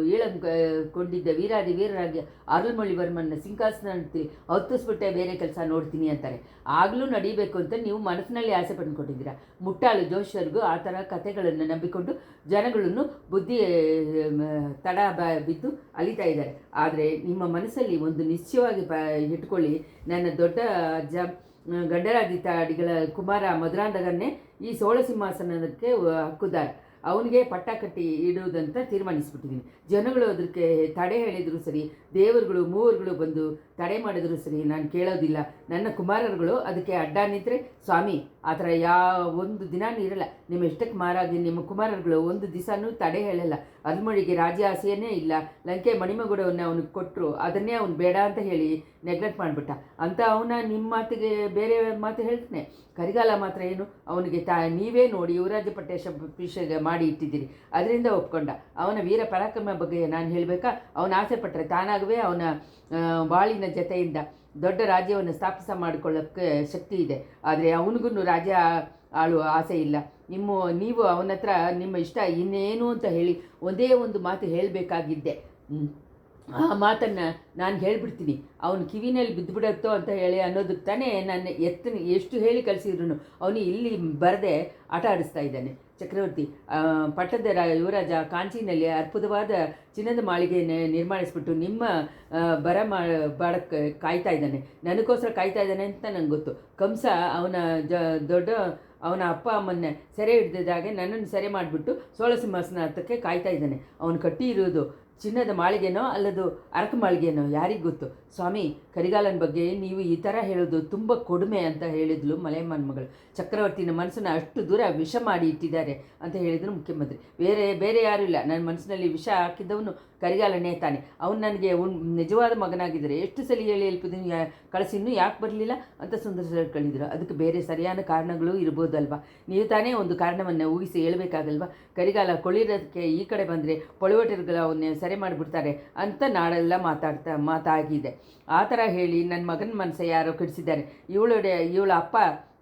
ಕೊಂಡಿದ್ದ ವೀರಾದಿ ವೀರರಾಗಿ ಅರುಳ್ಮೊಳಿವರ್ಮನ ಸಿಂಹಾಸನದಲ್ಲಿ ಹತ್ತಿಸ್ಬಿಟ್ಟೆ ಬೇರೆ ಕೆಲಸ ನೋಡ್ತೀನಿ ಅಂತಾರೆ. ಆಗಲೂ ನಡೀಬೇಕು ಅಂತ ನೀವು ಮನಸ್ಸಿನಲ್ಲಿ ಆಸೆ ಪಡ್ಕೊಂಡಿದ್ದೀರಾ. ಮುಟ್ಟಾಳು ಜೋಶಿಯರ್ಗೂ ಆ ಥರ ಕಥೆಗಳನ್ನು ನಂಬಿಕೊಂಡು ಜನಗಳನ್ನು ಬುದ್ಧಿ ಬಿದ್ದು ಅಲಿತಾ ಇದ್ದಾರೆ. ಆದರೆ ನಿಮ್ಮ ಮನಸ್ಸಲ್ಲಿ ಒಂದು ನಿಶ್ಚಯವಾಗಿ ಇಟ್ಕೊಳ್ಳಿ, ನನ್ನ ದೊಡ್ಡ ಅಜ್ಜ ಗಂಡರಾದಿತ್ತ ಅಡಿಗಳ ಕುಮಾರ ಮಧುರಾಂಧಗನ್ನೇ ಈ ಸೋಳ ಸಿಂಹಾಸನಕ್ಕೆ ಹಕ್ಕುದಾರ. ಅವನಿಗೆ ಪಟ್ಟ ಕಟ್ಟಿ ಇಡುವುದಂತ ತೀರ್ಮಾನಿಸ್ಬಿಟ್ಟಿದ್ದೀನಿ. ಜನಗಳು ಅದಕ್ಕೆ ತಡೆ ಹೇಳಿದರೂ ಸರಿ, ದೇವರುಗಳು ಮೂವರುಗಳು ಬಂದು ತಡೆ ಮಾಡಿದರೂ ಸರಿ, ನಾನು ಕೇಳೋದಿಲ್ಲ. ನನ್ನ ಕುಮಾರರುಗಳು ಅದಕ್ಕೆ ಅಡ್ಡ ನಿಂತರೆ ಸ್ವಾಮಿ ಆ ಥರ ಒಂದು ದಿನಾನೂ ಇರಲ್ಲ. ನಿಮ್ಮ ಇಷ್ಟಕ್ಕೆ ಮಾರಾಗಿ ನಿಮ್ಮ ಕುಮಾರರುಗಳು ಒಂದು ದಿವಸನೂ ತಡೆ ಹೇಳಲ್ಲ. ಅಲ್ಮೊಳಿಗೆ ರಾಜ್ಯ ಆಸೆಯೇ ಇಲ್ಲ. ಲಂಕೆ ಮಣಿಮಗುಡವನ್ನು ಅವನಿಗೆ ಕೊಟ್ಟರು, ಅದನ್ನೇ ಅವನು ಬೇಡ ಅಂತ ಹೇಳಿ ನೆಗ್ಲೆಕ್ಟ್ ಮಾಡಿಬಿಟ್ಟ ಅಂತ ಅವನ ನಿಮ್ಮ ಮಾತಿಗೆ ಬೇರೆ ಮಾತು ಹೇಳ್ತಾನೆ. ಕರಿಗಾಲ ಮಾತ್ರ ಏನು, ಅವನಿಗೆ ನೀವೇ ನೋಡಿ ಯುವರಾಜ ಪಟ್ಟ ಮಾಡಿ ಇಟ್ಟಿದ್ದೀರಿ, ಅದರಿಂದ ಒಪ್ಕೊಂಡ. ಅವನ ವೀರ ಪರಾಕ್ರಮ ಬಗ್ಗೆ ನಾನು ಹೇಳಬೇಕಾ? ಅವನ ಆಸೆ ಪಟ್ಟರೆ ತಾನಾಗವೇ ಅವನ ಬಾಳಿನ ಜತೆಯಿಂದ ದೊಡ್ಡ ರಾಜ್ಯವನ್ನು ಮಾಡಿಕೊಳ್ಳೋಕ್ಕೆ ಶಕ್ತಿ ಇದೆ. ಆದರೆ ಅವನಿಗೂ ರಾಜ್ಯ ಆಳುವ ಆಸೆ ಇಲ್ಲ. ನೀವು ಅವನ ಹತ್ರ ನಿಮ್ಮ ಇಷ್ಟ ಇನ್ನೇನು ಅಂತ ಹೇಳಿ ಒಂದೇ ಒಂದು ಮಾತು ಹೇಳಬೇಕಾಗಿದ್ದೆ. ಆ ಮಾತನ್ನು ನಾನು ಹೇಳಿಬಿಡ್ತೀನಿ, ಅವನು ಕಿವಿನಲ್ಲಿ ಬಿದ್ದುಬಿಡತ್ತೋ ಅಂತ ಹೇಳಿ ಅನ್ನೋದಕ್ಕೆ ತಾನೇ ನಾನು ಎಷ್ಟು ಹೇಳಿ ಕಳಿಸಿದ್ರು ಅವನು ಇಲ್ಲಿ ಬರದೆ ಆಟ ಆಡಿಸ್ತಾ ಇದ್ದಾನೆ. ಚಕ್ರವರ್ತಿ ಪಟ್ಟದ ಯುವರಾಜ ಕಾಂಚಿನಲ್ಲಿ ಅದ್ಭುತವಾದ ಚಿನ್ನದ ಮಾಳಿಗೆ ನಿರ್ಮಾಣಿಸ್ಬಿಟ್ಟು ನಿಮ್ಮ ಬಾಡಕ್ಕೆ ಕಾಯ್ತಾ ಇದ್ದಾನೆ. ನನಗೋಸ್ಕರ ಕಾಯ್ತಾ ಇದ್ದಾನೆ ಅಂತ ನನಗೆ ಗೊತ್ತು. ಕಂಸ ಅವನ ಅಪ್ಪ ಅಮ್ಮನ್ನ ಸೆರೆ ಹಿಡಿದಿದ್ದಾಗೆ ನನ್ನನ್ನು ಸೆರೆ ಮಾಡಿಬಿಟ್ಟು ಸೋಳ ಸಿಂಹಾಸನ ಹತ್ತಕ್ಕೆ ಕಾಯ್ತಾ ಇದ್ದಾನೆ. ಅವನು ಕಟ್ಟಿ ಇರೋದು ಚಿನ್ನದ ಮಾಳಿಗೆನೋ ಅಲ್ಲದು ಅರಕ ಮಾಳಿಗೆನೋ ಯಾರಿಗೆ ಗೊತ್ತು? ಸ್ವಾಮಿ, ಕರಿಗಾಲನ ಬಗ್ಗೆ ನೀವು ಈ ಥರ ಹೇಳೋದು ತುಂಬ ಕೊಡುಮೆ ಅಂತ ಹೇಳಿದ್ಲು ಮಲೆಯಮ್ಮನ ಮಗಳು. ಚಕ್ರವರ್ತಿನ ಮನಸ್ಸನ್ನು ಅಷ್ಟು ದೂರ ವಿಷ ಮಾಡಿ ಇಟ್ಟಿದ್ದಾರೆ ಅಂತ ಹೇಳಿದರು ಮುಖ್ಯಮಂತ್ರಿ. ಬೇರೆ ಯಾರೂ ಇಲ್ಲ. ನನ್ನ ಮನಸ್ಸಿನಲ್ಲಿ ವಿಷ ಹಾಕಿದ್ದವನು ಕರಿಗಾಲನೇ ತಾನೆ. ಅವನು ನನಗೆ ನಿಜವಾದ ಮಗನಾಗಿದ್ದರೆ ಎಷ್ಟು ಸಲ ಹೇಳಿ ಕಳಿಸಿ ಇನ್ನೂ ಯಾಕೆ ಬರಲಿಲ್ಲ ಅಂತ ಸುಂದರ ಕಳಿದ್ರು. ಅದಕ್ಕೆ ಬೇರೆ ಸರಿಯಾದ ಕಾರಣಗಳು ಇರ್ಬೋದಲ್ವಾ? ನೀವು ತಾನೇ ಒಂದು ಕಾರಣವನ್ನು ಊಹಿಸಿ ಹೇಳಬೇಕಾಗಲ್ವಾ? ಕರಿಗಾಲ ಕೊಳಿರೋದಕ್ಕೆ ಈ ಕಡೆ ಬಂದರೆ ಪಳುವಟರುಗಳು ಅವನ್ನೇ ಸರಿ ಮಾಡಿಬಿಡ್ತಾರೆ ಅಂತ ನಾಳೆಲ್ಲ ಮಾತಾಗಿದೆ. ಆ ಥರ ಹೇಳಿ ನನ್ನ ಮಗನ ಮನಸ್ಸು ಯಾರೋ ಕೆಡಿಸಿದ್ದಾರೆ. ಇವಳ ಅಪ್ಪ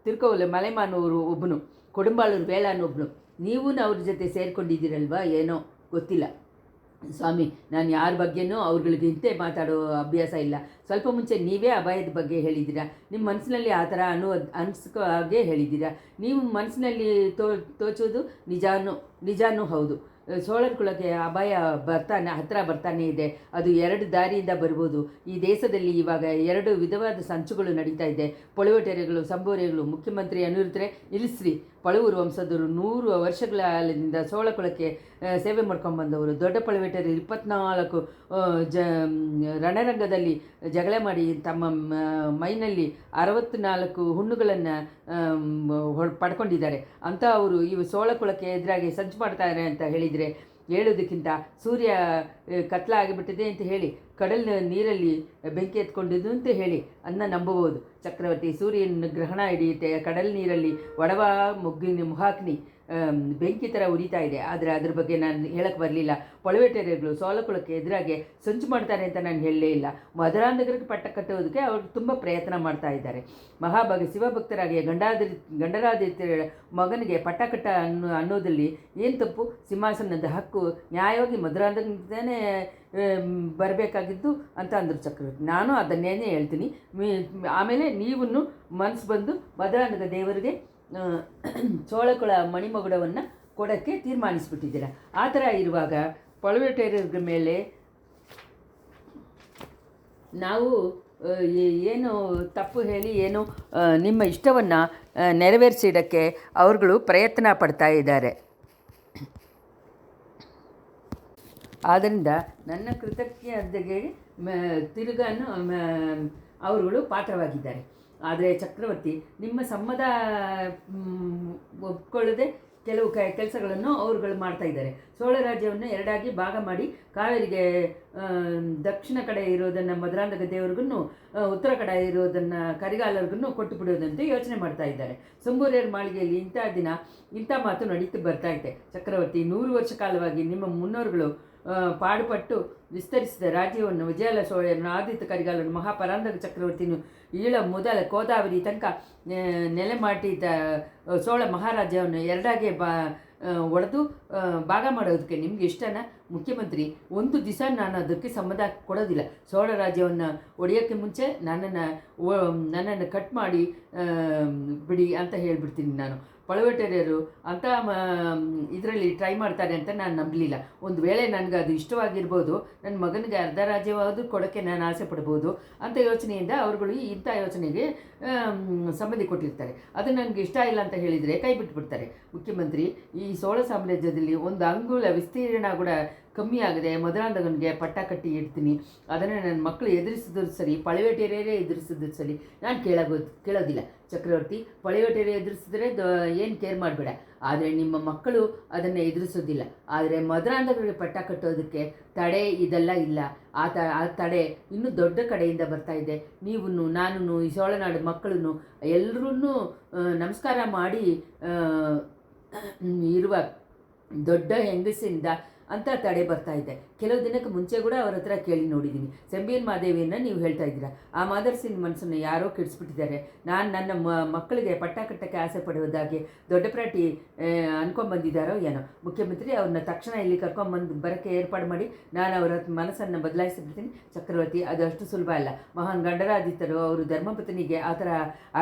ತಿರ್ಕೋವಲ್ಲ ಮಲೆಮಾನೂರು ಒಬ್ಬನು, ಕೊಡುಂಬಾಳೂರು ವೇಳಾನು ಒಬ್ಬನು. ನೀವೂ ಅವ್ರ ಜೊತೆ ಸೇರಿಕೊಂಡಿದ್ದೀರಲ್ವಾ? ಏನೋ ಗೊತ್ತಿಲ್ಲ ಸ್ವಾಮಿ. ನಾನು ಯಾರ ಬಗ್ಗೆನೂ ಅವ್ರುಗಳಿಗಿಂತೆ ಮಾತಾಡೋ ಅಭ್ಯಾಸ ಇಲ್ಲ. ಸ್ವಲ್ಪ ಮುಂಚೆ ನೀವೇ ಅಭಯದ ಬಗ್ಗೆ ಹೇಳಿದ್ದೀರಾ. ನಿಮ್ಮ ಮನಸ್ಸಿನಲ್ಲಿ ಆ ಥರ ಅನಿಸ್ಕೋ ಹಾಗೆ ಹೇಳಿದ್ದೀರಾ. ನೀವು ಮನಸ್ಸಿನಲ್ಲಿ ತೋಚೋದು ನಿಜಾನೂ ಹೌದು. ಸೋಳರ ಕುಲಕ್ಕೆ ಅಭಯ ಹತ್ತಿರ ಬರ್ತಾನೆ ಇದೆ. ಅದು ಎರಡು ದಾರಿಯಿಂದ ಬರ್ಬೋದು. ಈ ದೇಶದಲ್ಲಿ ಇವಾಗ ಎರಡು ವಿಧವಾದ ಸಂಚುಗಳು ನಡೀತಾ ಇದೆ. ಪಳುವಟೆರೆಗಳು, ಸಂಬೋರೆಗಳು. ಮುಖ್ಯಮಂತ್ರಿ ಅನಿರುದ್ಧರೆ ನಿಲ್ಲಿಸ್ರಿ. ಪಳುವೂರು ವಂಶದವರು 100 ವರ್ಷಗಳಿಂದ ಸೋಳ ಕುಲಕ್ಕೆ ಸೇವೆ ಮಾಡ್ಕೊಂಡ್ಬಂದವರು. ದೊಡ್ಡ ಪಳುವಟೆರು 24 ರಣರಂಗದಲ್ಲಿ ಜಗಳ ಮಾಡಿ ತಮ್ಮ ಮೈನಲ್ಲಿ 64 ಹುಣ್ಣುಗಳನ್ನು ಪಡ್ಕೊಂಡಿದ್ದಾರೆ ಅಂತ ಅವರು ಇವು ಸೋಳ ಕುಲಕ್ಕೆ ಎದುರಾಗಿ ಸಂಚು ಮಾಡ್ತಾರೆ ಅಂತ ಹೇಳಿದರೆ ಹೇಳೋದಕ್ಕಿಂತ ಸೂರ್ಯ ಕತ್ಲಾಗಿಬಿಟ್ಟಿದೆ ಅಂತ ಹೇಳಿ ಕಡಲಿನ ನೀರಲ್ಲಿ ಬೆಂಕಿ ಎತ್ಕೊಂಡಿದ್ದು ಅಂತ ಹೇಳಿ ಅದನ್ನ ನಂಬಬಹುದು. ಚಕ್ರವರ್ತಿ, ಸೂರ್ಯನ ಗ್ರಹಣ ಹಿಡಿಯುತ್ತೆ, ಕಡಲ ನೀರಲ್ಲಿ ಒಡವ ಮುಹಾಗ್ನಿ ಬೆಂಕಿ ಥರ ಉರಿತಾ ಇದೆ. ಆದರೆ ಅದ್ರ ಬಗ್ಗೆ ನಾನು ಹೇಳಕ್ಕೆ ಬರಲಿಲ್ಲ. ಪಳುವಟೆರೆಗಳು ಸೋಲಕುಳಕ್ಕೆ ಎದುರಾಗಿ ಸಂಚು ಮಾಡ್ತಾರೆ ಅಂತ ನಾನು ಹೇಳಲೇ ಇಲ್ಲ. ಮಧುರಾಂಧಕರಿಗೆ ಪಟ್ಟ ಕಟ್ಟೋದಕ್ಕೆ ಅವರು ತುಂಬ ಪ್ರಯತ್ನ ಮಾಡ್ತಾ ಇದ್ದಾರೆ. ಶಿವಭಕ್ತರಾಗಿ ಗಂಡರಾದಿತ್ಯ ಮಗನಿಗೆ ಪಟ್ಟ ಕಟ್ಟ ಅನ್ನೋದಲ್ಲಿ ಏನು ತಪ್ಪು? ಸಿಂಹಾಸನದ ಹಕ್ಕು ನ್ಯಾಯವಾಗಿ ಮಧುರಾಂಧಕನೇ ಬರಬೇಕಾಗಿದ್ದು ಅಂತ ಅಂದರು ಚಕ್ರವರ್ತಿ. ನಾನು ಅದನ್ನೇನೇ ಹೇಳ್ತೀನಿ. ಆಮೇಲೆ ನೀವು ಮನಸ್ಸು ಬಂದು ಮಧುರಾಂಧಕ ದೇವರಿಗೆ ಚೋಳಕುಳ ಮಣಿಮಗುಡವನ್ನು ಕೊಡೋಕ್ಕೆ ತೀರ್ಮಾನಿಸಿಬಿಟ್ಟಿದ್ದೀರ. ಆ ಥರ ಇರುವಾಗ ಪಳುವಟೆರೆಗಳ ಮೇಲೆ ನಾವು ಏನು ತಪ್ಪು ಹೇಳಿ ಏನು ನಿಮ್ಮ ಇಷ್ಟವನ್ನು ನೆರವೇರಿಸಿಡೋಕ್ಕೆ ಅವರುಗಳು ಪ್ರಯತ್ನ ಪಡ್ತಾ ಇದ್ದಾರೆ. ಆದ್ದರಿಂದ ನನ್ನ ಕೃತಜ್ಞತೆಗೆ ತಿರುಗನ್ನು ಅವರುಗಳು ಪಾತ್ರವಾಗಿದ್ದಾರೆ. ಆದರೆ ಚಕ್ರವರ್ತಿ ನಿಮ್ಮ ಸಮ್ಮತ ಒಪ್ಕೊಳ್ಳದೆ ಕೆಲವು ಕೆಲಸಗಳನ್ನು ಅವರುಗಳು ಮಾಡ್ತಾ ಇದ್ದಾರೆ. ಚೋಳ ರಾಜ್ಯವನ್ನು ಎರಡಾಗಿ ಭಾಗ ಮಾಡಿ ಕಾವೇರಿಗೆ ದಕ್ಷಿಣ ಕಡೆ ಇರೋದನ್ನು ಮಧುರಾಂಧ ಗದ್ದೆಯವರೆಗೂ, ಉತ್ತರ ಕಡೆ ಇರೋದನ್ನು ಕರಿಗಾಲವ್ರಿಗೂ ಕೊಟ್ಟು ಬಿಡೋದಂತೆ ಯೋಚನೆ ಮಾಡ್ತಾ ಇದ್ದಾರೆ. ಸಂಬೂರಿಯರ ಮಾಳಿಗೆಯಲ್ಲಿ ಇಂಥ ಮಾತು ನಡೀತು ಬರ್ತಾ ಇದೆ. ಚಕ್ರವರ್ತಿ 100 ವರ್ಷ ಕಾಲವಾಗಿ ನಿಮ್ಮ ಮುನ್ನೋರುಗಳು ಪಾಡುಪಟ್ಟು ವಿಸ್ತರಿಸಿದ ರಾಜ್ಯವನ್ನು ವಿಜಯಾಲ ಚೋಳರನ್ನು, ಆದಿತ್ಯ ಕರಿಗಾಲನು, ಮಹಾಪರಾಂಧಕ ಚಕ್ರವರ್ತಿಯನ್ನು ಈಳ ಮೊದಲ ಗೋದಾವರಿ ತನಕ ನೆಲೆ ಮಾಡಿದ ಚೋಳ ಮಹಾರಾಜ್ಯವನ್ನು ಎರಡಾಗೆ ಒಡೆದು ಭಾಗ ಮಾಡೋದಕ್ಕೆ ನಿಮಗೆ ಇಷ್ಟನ ಮುಖ್ಯಮಂತ್ರಿ? ಒಂದು ದಿವಸ ನಾನು ಅದಕ್ಕೆ ಸಮ್ಮತ ಕೊಡೋದಿಲ್ಲ. ಚೋಳ ರಾಜ್ಯವನ್ನು ಒಡೆಯೋಕ್ಕೆ ಮುಂಚೆ ನನ್ನನ್ನು ಕಟ್ ಮಾಡಿ ಬಿಡಿ ಅಂತ ಹೇಳಿಬಿಡ್ತೀನಿ ನಾನು. ಪಳುವಟೆರೆಯರು ಅಂತ ಇದರಲ್ಲಿ ಟ್ರೈ ಮಾಡ್ತಾರೆ ಅಂತ ನಾನು ನಂಬಲಿಲ್ಲ. ಒಂದು ವೇಳೆ ನನಗೆ ಅದು ಇಷ್ಟವಾಗಿರ್ಬೋದು, ನನ್ನ ಮಗನಿಗೆ ಅರ್ಧ ರಾಜ್ಯವಾದರೂ ಕೊಡೋಕ್ಕೆ ನಾನು ಆಸೆ ಪಡ್ಬೋದು ಅಂತ ಯೋಚನೆಯಿಂದ ಅವರುಗಳು ಇಂಥ ಯೋಚನೆಗೆ ಸಮ್ಮತಿ ಕೊಟ್ಟಿರ್ತಾರೆ. ಅದು ನನಗೆ ಇಷ್ಟ ಇಲ್ಲ ಅಂತ ಹೇಳಿದರೆ ಕೈ ಬಿಟ್ಬಿಡ್ತಾರೆ. ಮುಖ್ಯಮಂತ್ರಿ, ಈ ಚೋಳ ಸಾಮ್ರಾಜ್ಯದಲ್ಲಿ ಒಂದು ಅಂಗುಳ ವಿಸ್ತೀರ್ಣ ಕೂಡ ಕಮ್ಮಿ ಆಗದೆ ಮಧುರಾಂಧಕನಿಗೆ ಪಟ್ಟ ಕಟ್ಟಿ ಇಡ್ತೀನಿ. ಅದನ್ನು ನನ್ನ ಮಕ್ಕಳು ಎದುರಿಸಿದ್ರು ಸರಿ, ಪಳುವಟೆರೆಯರೇ ಎದುರಿಸಿದ್ರು ಸರಿ, ನಾನು ಕೇಳೋದಿಲ್ಲ. ಚಕ್ರವರ್ತಿ, ಪಳುವಟೆರೆ ಎದುರಿಸಿದ್ರೆ ಏನು ಕೇರ್ ಮಾಡಬೇಡ, ಆದರೆ ನಿಮ್ಮ ಮಕ್ಕಳು ಅದನ್ನು ಎದುರಿಸೋದಿಲ್ಲ. ಆದರೆ ಮಧುರಾಂಧಕರಿಗೆ ಪಟ್ಟ ಕಟ್ಟೋದಕ್ಕೆ ತಡೆ ಇದೆಲ್ಲ ಇಲ್ಲ. ಆ ತಡೆ ಇನ್ನೂ ದೊಡ್ಡ ಕಡೆಯಿಂದ ಬರ್ತಾ ಇದೆ. ನೀವು, ನಾನು, ಈ ಚೋಳನಾಡು ಮಕ್ಕಳನ್ನು ಎಲ್ಲರೂ ನಮಸ್ಕಾರ ಮಾಡಿ ಇರುವ ದೊಡ್ಡ ಹೆಂಗಸಿಂದ ಅಂತ ತಡೆ ಬರ್ತಾ ಇದೆ. ಕೆಲವು ದಿನಕ್ಕೆ ಮುಂಚೆ ಕೂಡ ಅವ್ರ ಹತ್ರ ಕೇಳಿ ನೋಡಿದ್ದೀನಿ. ಸೆಂಬಿಯನ್ ಮಾದೇವಿಯನ್ನು ನೀವು ಹೇಳ್ತಾ ಇದ್ದೀರಾ. ಆ ಮಾದರ್ಸಿನ ಮನಸ್ಸನ್ನು ಯಾರೋ ಕೆಡಿಸ್ಬಿಟ್ಟಿದ್ದಾರೆ. ನಾನು ನನ್ನ ಮಕ್ಕಳಿಗೆ ಪಟ್ಟ ಕಟ್ಟಕ್ಕೆ ಆಸೆ ಪಡುವುದಾಗಿ ದೊಡ್ಡ ಪ್ರಾಟಿ ಅನ್ಕೊಂಬಂದಿದ್ದಾರೋ ಏನೋ. ಮುಖ್ಯಮಂತ್ರಿ, ಅವ್ರನ್ನ ತಕ್ಷಣ ಇಲ್ಲಿ ಬರೋಕ್ಕೆ ಏರ್ಪಾಡು ಮಾಡಿ ನಾನು ಅವರ ಮನಸ್ಸನ್ನು ಬದಲಾಯಿಸಿಬಿಡ್ತೀನಿ. ಚಕ್ರವರ್ತಿ, ಅದು ಅಷ್ಟು ಸುಲಭ ಅಲ್ಲ. ಮಹಾನ್ ಗಂಡರಾದಿತ್ತರು ಅವರು ಧರ್ಮಪತ್ನಿಗೆ ಆ ಥರ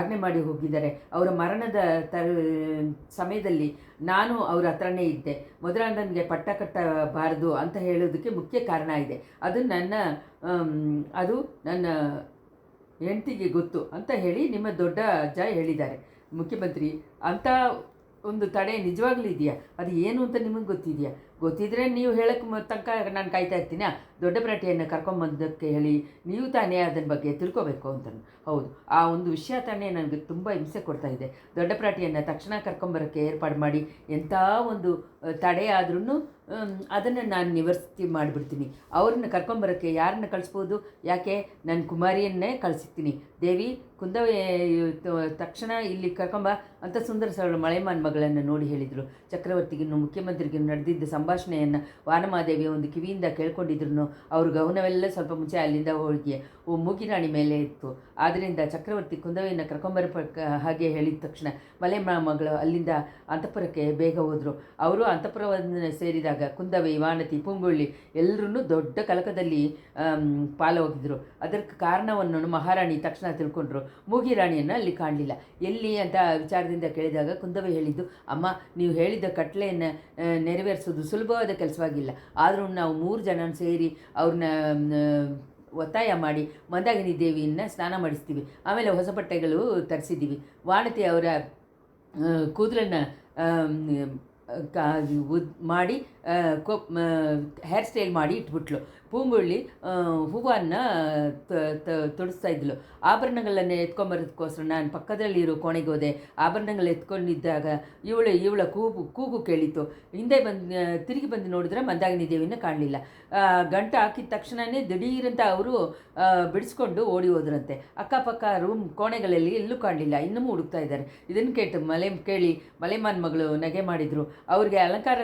ಆಜ್ಞೆ ಮಾಡಿ ಹೋಗಿದ್ದಾರೆ. ಅವರ ಮರಣದ ಸಮಯದಲ್ಲಿ ನಾನು ಅವ್ರ ಹತ್ರನೇ ಇದ್ದೆ. ಮಧುರಾಂಧನಿಗೆ ಪಟ್ಟ ಕಟ್ಟಬಾರದು ಅಂತ ಹೇಳೋದಕ್ಕೆ ಮುಖ್ಯ ಕಾರಣ ಇದೆ. ಅದು ನನ್ನ ಹೆಂಡತಿಗೆ ಗೊತ್ತು ಅಂತ ಹೇಳಿ ನಿಮ್ಮ ದೊಡ್ಡ ಅಜ್ಜ ಹೇಳಿದ್ದಾರೆ. ಮುಖ್ಯಮಂತ್ರಿ, ಅಂಥ ಒಂದು ತಡೆ ನಿಜವಾಗ್ಲೂ ಇದೆಯಾ? ಅದು ಏನು ಅಂತ ನಿಮಗೆ ಗೊತ್ತಿದೆಯಾ? ಗೊತ್ತಿದ್ದರೆ ನೀವು ಹೇಳೋಕ್ಕೆ ತನಕ ನಾನು ಕಾಯ್ತಾ ಇರ್ತೀನ? ದೊಡ್ಡ ಪ್ರಾಟಿಯನ್ನು ಕರ್ಕೊಂಬಂದಕ್ಕೆ ಹೇಳಿ ನೀವು ತಾನೇ ಅದರ ಬಗ್ಗೆ ತಿಳ್ಕೊಬೇಕು ಅಂತ. ಹೌದು, ಆ ಒಂದು ವಿಷಯ ತಾನೇ ನನಗೆ ತುಂಬ ಹಿಂಸೆ ಕೊಡ್ತಾ ಇದೆ. ದೊಡ್ಡ ಪ್ರಾಟಿಯನ್ನು ತಕ್ಷಣ ಕರ್ಕೊಂಬರೋಕ್ಕೆ ಏರ್ಪಾಡು ಮಾಡಿ ಎಂಥ ಒಂದು ತಡೆ ಆದ್ರೂ ಅದನ್ನು ನಾನು ನಿವರ್ತಿ ಮಾಡಿಬಿಡ್ತೀನಿ. ಅವ್ರನ್ನ ಕರ್ಕೊಂಬರೋಕ್ಕೆ ಯಾರನ್ನ ಕಳಿಸ್ಬೋದು? ಯಾಕೆ, ನನ್ನ ಕುಮಾರಿಯನ್ನೇ ಕಳಿಸ್ತೀನಿ. ದೇವಿ ಕುಂದವೇ ತಕ್ಷಣ ಇಲ್ಲಿ ಕರ್ಕೊಂಬ ಅಂತ ಸುಂದರ ಸರಳ ಮಳೆಮಾನ್ ಮಗಳನ್ನು ನೋಡಿ ಹೇಳಿದರು. ಚಕ್ರವರ್ತಿಗಿನ್ನು ಮುಖ್ಯಮಂತ್ರಿಗೆ ನಡೆದಿದ್ದ ಸಂಭಾಷಣೆಯನ್ನು ವಾನಮಾದೇವಿ ಒಂದು ಕಿವಿಯಿಂದ ಕೇಳ್ಕೊಂಡಿದ್ರು. ಅವ್ರ ಗೌನವೆಲ್ಲ ಸ್ವಲ್ಪ ಮುಂಚೆ ಅಲ್ಲಿಂದ ಹೋಗಿ ಮೂಗಿರಾಣಿ ಮೇಲೆ ಇತ್ತು. ಆದ್ದರಿಂದ ಚಕ್ರವರ್ತಿ ಕುಂದವೆಯನ್ನು ಹಾಗೆ ಹೇಳಿದ ತಕ್ಷಣ ಮಗಳು ಅಲ್ಲಿಂದ ಅಂತಃಪುರಕ್ಕೆ ಬೇಗ ಹೋದರು. ಅವರು ಅಂತಃಪುರವನ್ನು ಸೇರಿದಾಗ ಕುಂದವೆ, ವಾನತಿ, ಪುಂಗುಳ್ಳಿ ಎಲ್ಲರೂ ದೊಡ್ಡ ಕಲಕದಲ್ಲಿ ಪಾಲೋಗಿದ್ರು. ಅದಕ್ಕೆ ಕಾರಣವನ್ನು ಮಹಾರಾಣಿ ತಕ್ಷಣ ತಿಳ್ಕೊಂಡ್ರು. ಮೂಗಿರಾಣಿಯನ್ನು ಅಲ್ಲಿ ಕಾಣಲಿಲ್ಲ. ಎಲ್ಲಿ ಅಂತ ವಿಚಾರದಿಂದ ಕೇಳಿದಾಗ ಕುಂದವೆ ಹೇಳಿದ್ದು, ಅಮ್ಮ, ನೀವು ಹೇಳಿದ ಕಟ್ಲೆಯನ್ನು ನೆರವೇರಿಸೋದು ಸುಲಭವಾದ ಕೆಲಸವಾಗಿಲ್ಲ. ಆದರೂ ನಾವು 3 ಜನ ಸೇರಿ ಅವ್ರನ್ನ ಒತ್ತಾಯ ಮಾಡಿ ಮಂದಾಕಿನಿ ದೇವಿಯನ್ನು ಸ್ನಾನ ಮಾಡಿಸ್ತೀವಿ. ಆಮೇಲೆ ಹೊಸ ಬಟ್ಟೆಗಳು ತರಿಸಿದ್ದೀವಿ. ವಾಣತಿ ಅವರ ಕೂದಲನ್ನು ಮಾಡಿ ಹೇರ್ ಸ್ಟೈಲ್ ಮಾಡಿ ಇಟ್ಬಿಟ್ಲು. ಪೂಂಗುಳ್ಳಿ ಹೂವನ್ನು ತೊಡಿಸ್ತಾ ಇದ್ಲು. ಆಭರಣಗಳನ್ನು ಎತ್ಕೊಂಬರೋದಕ್ಕೋಸ್ಕರ ನಾನು ಪಕ್ಕದಲ್ಲಿರೋ ಕೋಣೆಗೆ ಹೋದೆ. ಆಭರಣಗಳು ಎತ್ಕೊಂಡಿದ್ದಾಗ ಇವಳ ಕೂಗು ಕೇಳಿತು. ಹಿಂದೆ ತಿರುಗಿ ಬಂದು ನೋಡಿದ್ರೆ ಮಂದಾಕಿನಿ ದೇವಿನ ಕಾಣಲಿಲ್ಲ. ಗಂಟು ಹಾಕಿದ ತಕ್ಷಣವೇ ದಿಢೀರಂತ ಅವರು ಬಿಡಿಸ್ಕೊಂಡು ಓಡಿ ಹೋದ್ರಂತೆ. ಅಕ್ಕಪಕ್ಕ ಕೋಣೆಗಳಲ್ಲಿ ಎಲ್ಲೂ ಕಾಣಲಿಲ್ಲ. ಇನ್ನೂ ಹುಡುಕ್ತಾ ಇದ್ದಾರೆ. ಇದನ್ನು ಕೇಳಿ ಮಲೆಮಾನ್ ಮಗಳು ನಗೆ ಮಾಡಿದರು. ಅವ್ರಿಗೆ ಅಲಂಕಾರ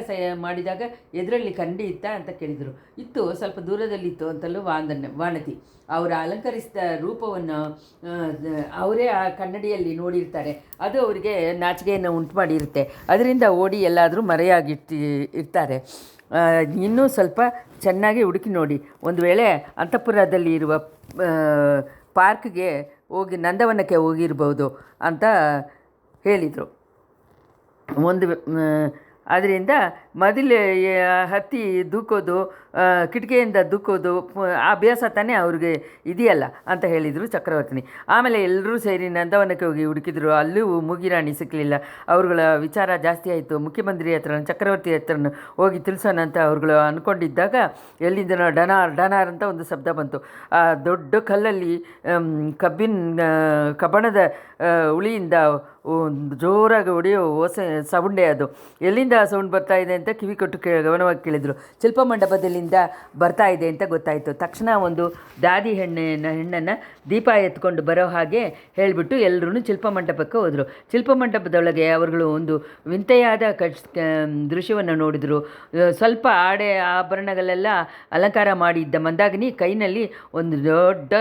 ಮಾಡಿದಾಗ ಎದುರಲ್ಲಿ ಕಂಡಿ ಇತ್ತಾ ಅಂತ ಕೇಳಿದರು. ಇತ್ತು, ಸ್ವಲ್ಪ ದೂರದಲ್ಲಿತ್ತು ಅಂತಲೂ ವಾನತಿ. ಅವರ ಅಲಂಕರಿಸಿದ ರೂಪವನ್ನು ಅವರೇ ಆ ಕನ್ನಡಿಯಲ್ಲಿ ನೋಡಿರ್ತಾರೆ. ಅದು ಅವರಿಗೆ ನಾಚಿಕೆಯನ್ನು ಉಂಟು ಮಾಡಿರುತ್ತೆ. ಅದರಿಂದ ಓಡಿ ಎಲ್ಲಾದರೂ ಇರ್ತಾರೆ. ಇನ್ನೂ ಸ್ವಲ್ಪ ಚೆನ್ನಾಗಿ ಹುಡುಕಿ ನೋಡಿ. ಒಂದು ವೇಳೆ ಅಂತಃಪುರದಲ್ಲಿ ಇರುವ ಪಾರ್ಕ್ಗೆ ಹೋಗಿ ನಂದವನಕ್ಕೆ ಹೋಗಿರ್ಬೋದು ಅಂತ ಹೇಳಿದರು. ಆದ್ದರಿಂದ ಮೊದಲೇ ಹತ್ತಿ ದೂಕೋದು, ಕಿಟಕಿಯಿಂದ ದೂಕೋದು ಆ ಅಭ್ಯಾಸ ತಾನೇ ಅವ್ರಿಗೆ ಇದೆಯಲ್ಲ ಅಂತ ಹೇಳಿದರು ಚಕ್ರವರ್ತಿನಿ. ಆಮೇಲೆ ಎಲ್ಲರೂ ಸೇರಿ ನಂದವನಕ್ಕೆ ಹೋಗಿ ಹುಡುಕಿದ್ರು. ಅಲ್ಲೂ ಮುಗಿರಾಣಿ ಸಿಕ್ಕಲಿಲ್ಲ. ಅವ್ರುಗಳ ವಿಚಾರ ಜಾಸ್ತಿ ಆಯಿತು. ಮುಖ್ಯಮಂತ್ರಿ ಹತ್ರ, ಚಕ್ರವರ್ತಿ ಹತ್ರನ ಹೋಗಿ ತಿಳಿಸೋಣ ಅಂತ ಅವ್ರುಗಳು ಅಂದ್ಕೊಂಡಿದ್ದಾಗ ಎಲ್ಲಿಂದನೋ ಡನಾರ್ ಡನಾರ್ ಅಂತ ಒಂದು ಶಬ್ದ ಬಂತು. ಆ ದೊಡ್ಡ ಕಲ್ಲಲ್ಲಿ ಕಬ್ಬಣದ ಉಳಿಯಿಂದ ಒಂದು ಜೋರಾಗಿ ಹೊಡೆಯೋ ಸೌಂಡೇ ಅದು. ಎಲ್ಲಿಂದ ಆ ಸೌಂಡ್ ಬರ್ತಾ ಇದೆ ಅಂತ ಕಿವಿ ಕೊಟ್ಟು ಗಮನವಾಗಿ ಕೇಳಿದರು. ಶಿಲ್ಪ ಮಂಟಪದಲ್ಲಿಂದ ಬರ್ತಾ ಇದೆ ಅಂತ ಗೊತ್ತಾಯಿತು. ತಕ್ಷಣ ಒಂದು ದಾದಿ ಹೆಣ್ಣನ್ನು ದೀಪ ಎತ್ಕೊಂಡು ಬರೋ ಹಾಗೆ ಹೇಳಿಬಿಟ್ಟು ಎಲ್ಲರೂ ಶಿಲ್ಪ ಮಂಟಪಕ್ಕೆ ಹೋದರು. ಶಿಲ್ಪ ಮಂಟಪದೊಳಗೆ ಅವರುಗಳು ಒಂದು ವಿಂತೆಯಾದ ದೃಶ್ಯವನ್ನು ನೋಡಿದರು. ಸ್ವಲ್ಪ ಆಡೆ ಆಭರಣಗಳೆಲ್ಲ ಅಲಂಕಾರ ಮಾಡಿದ್ದ ಮಂದಾಗಿನಿ ಕೈನಲ್ಲಿ ಒಂದು ದೊಡ್ಡ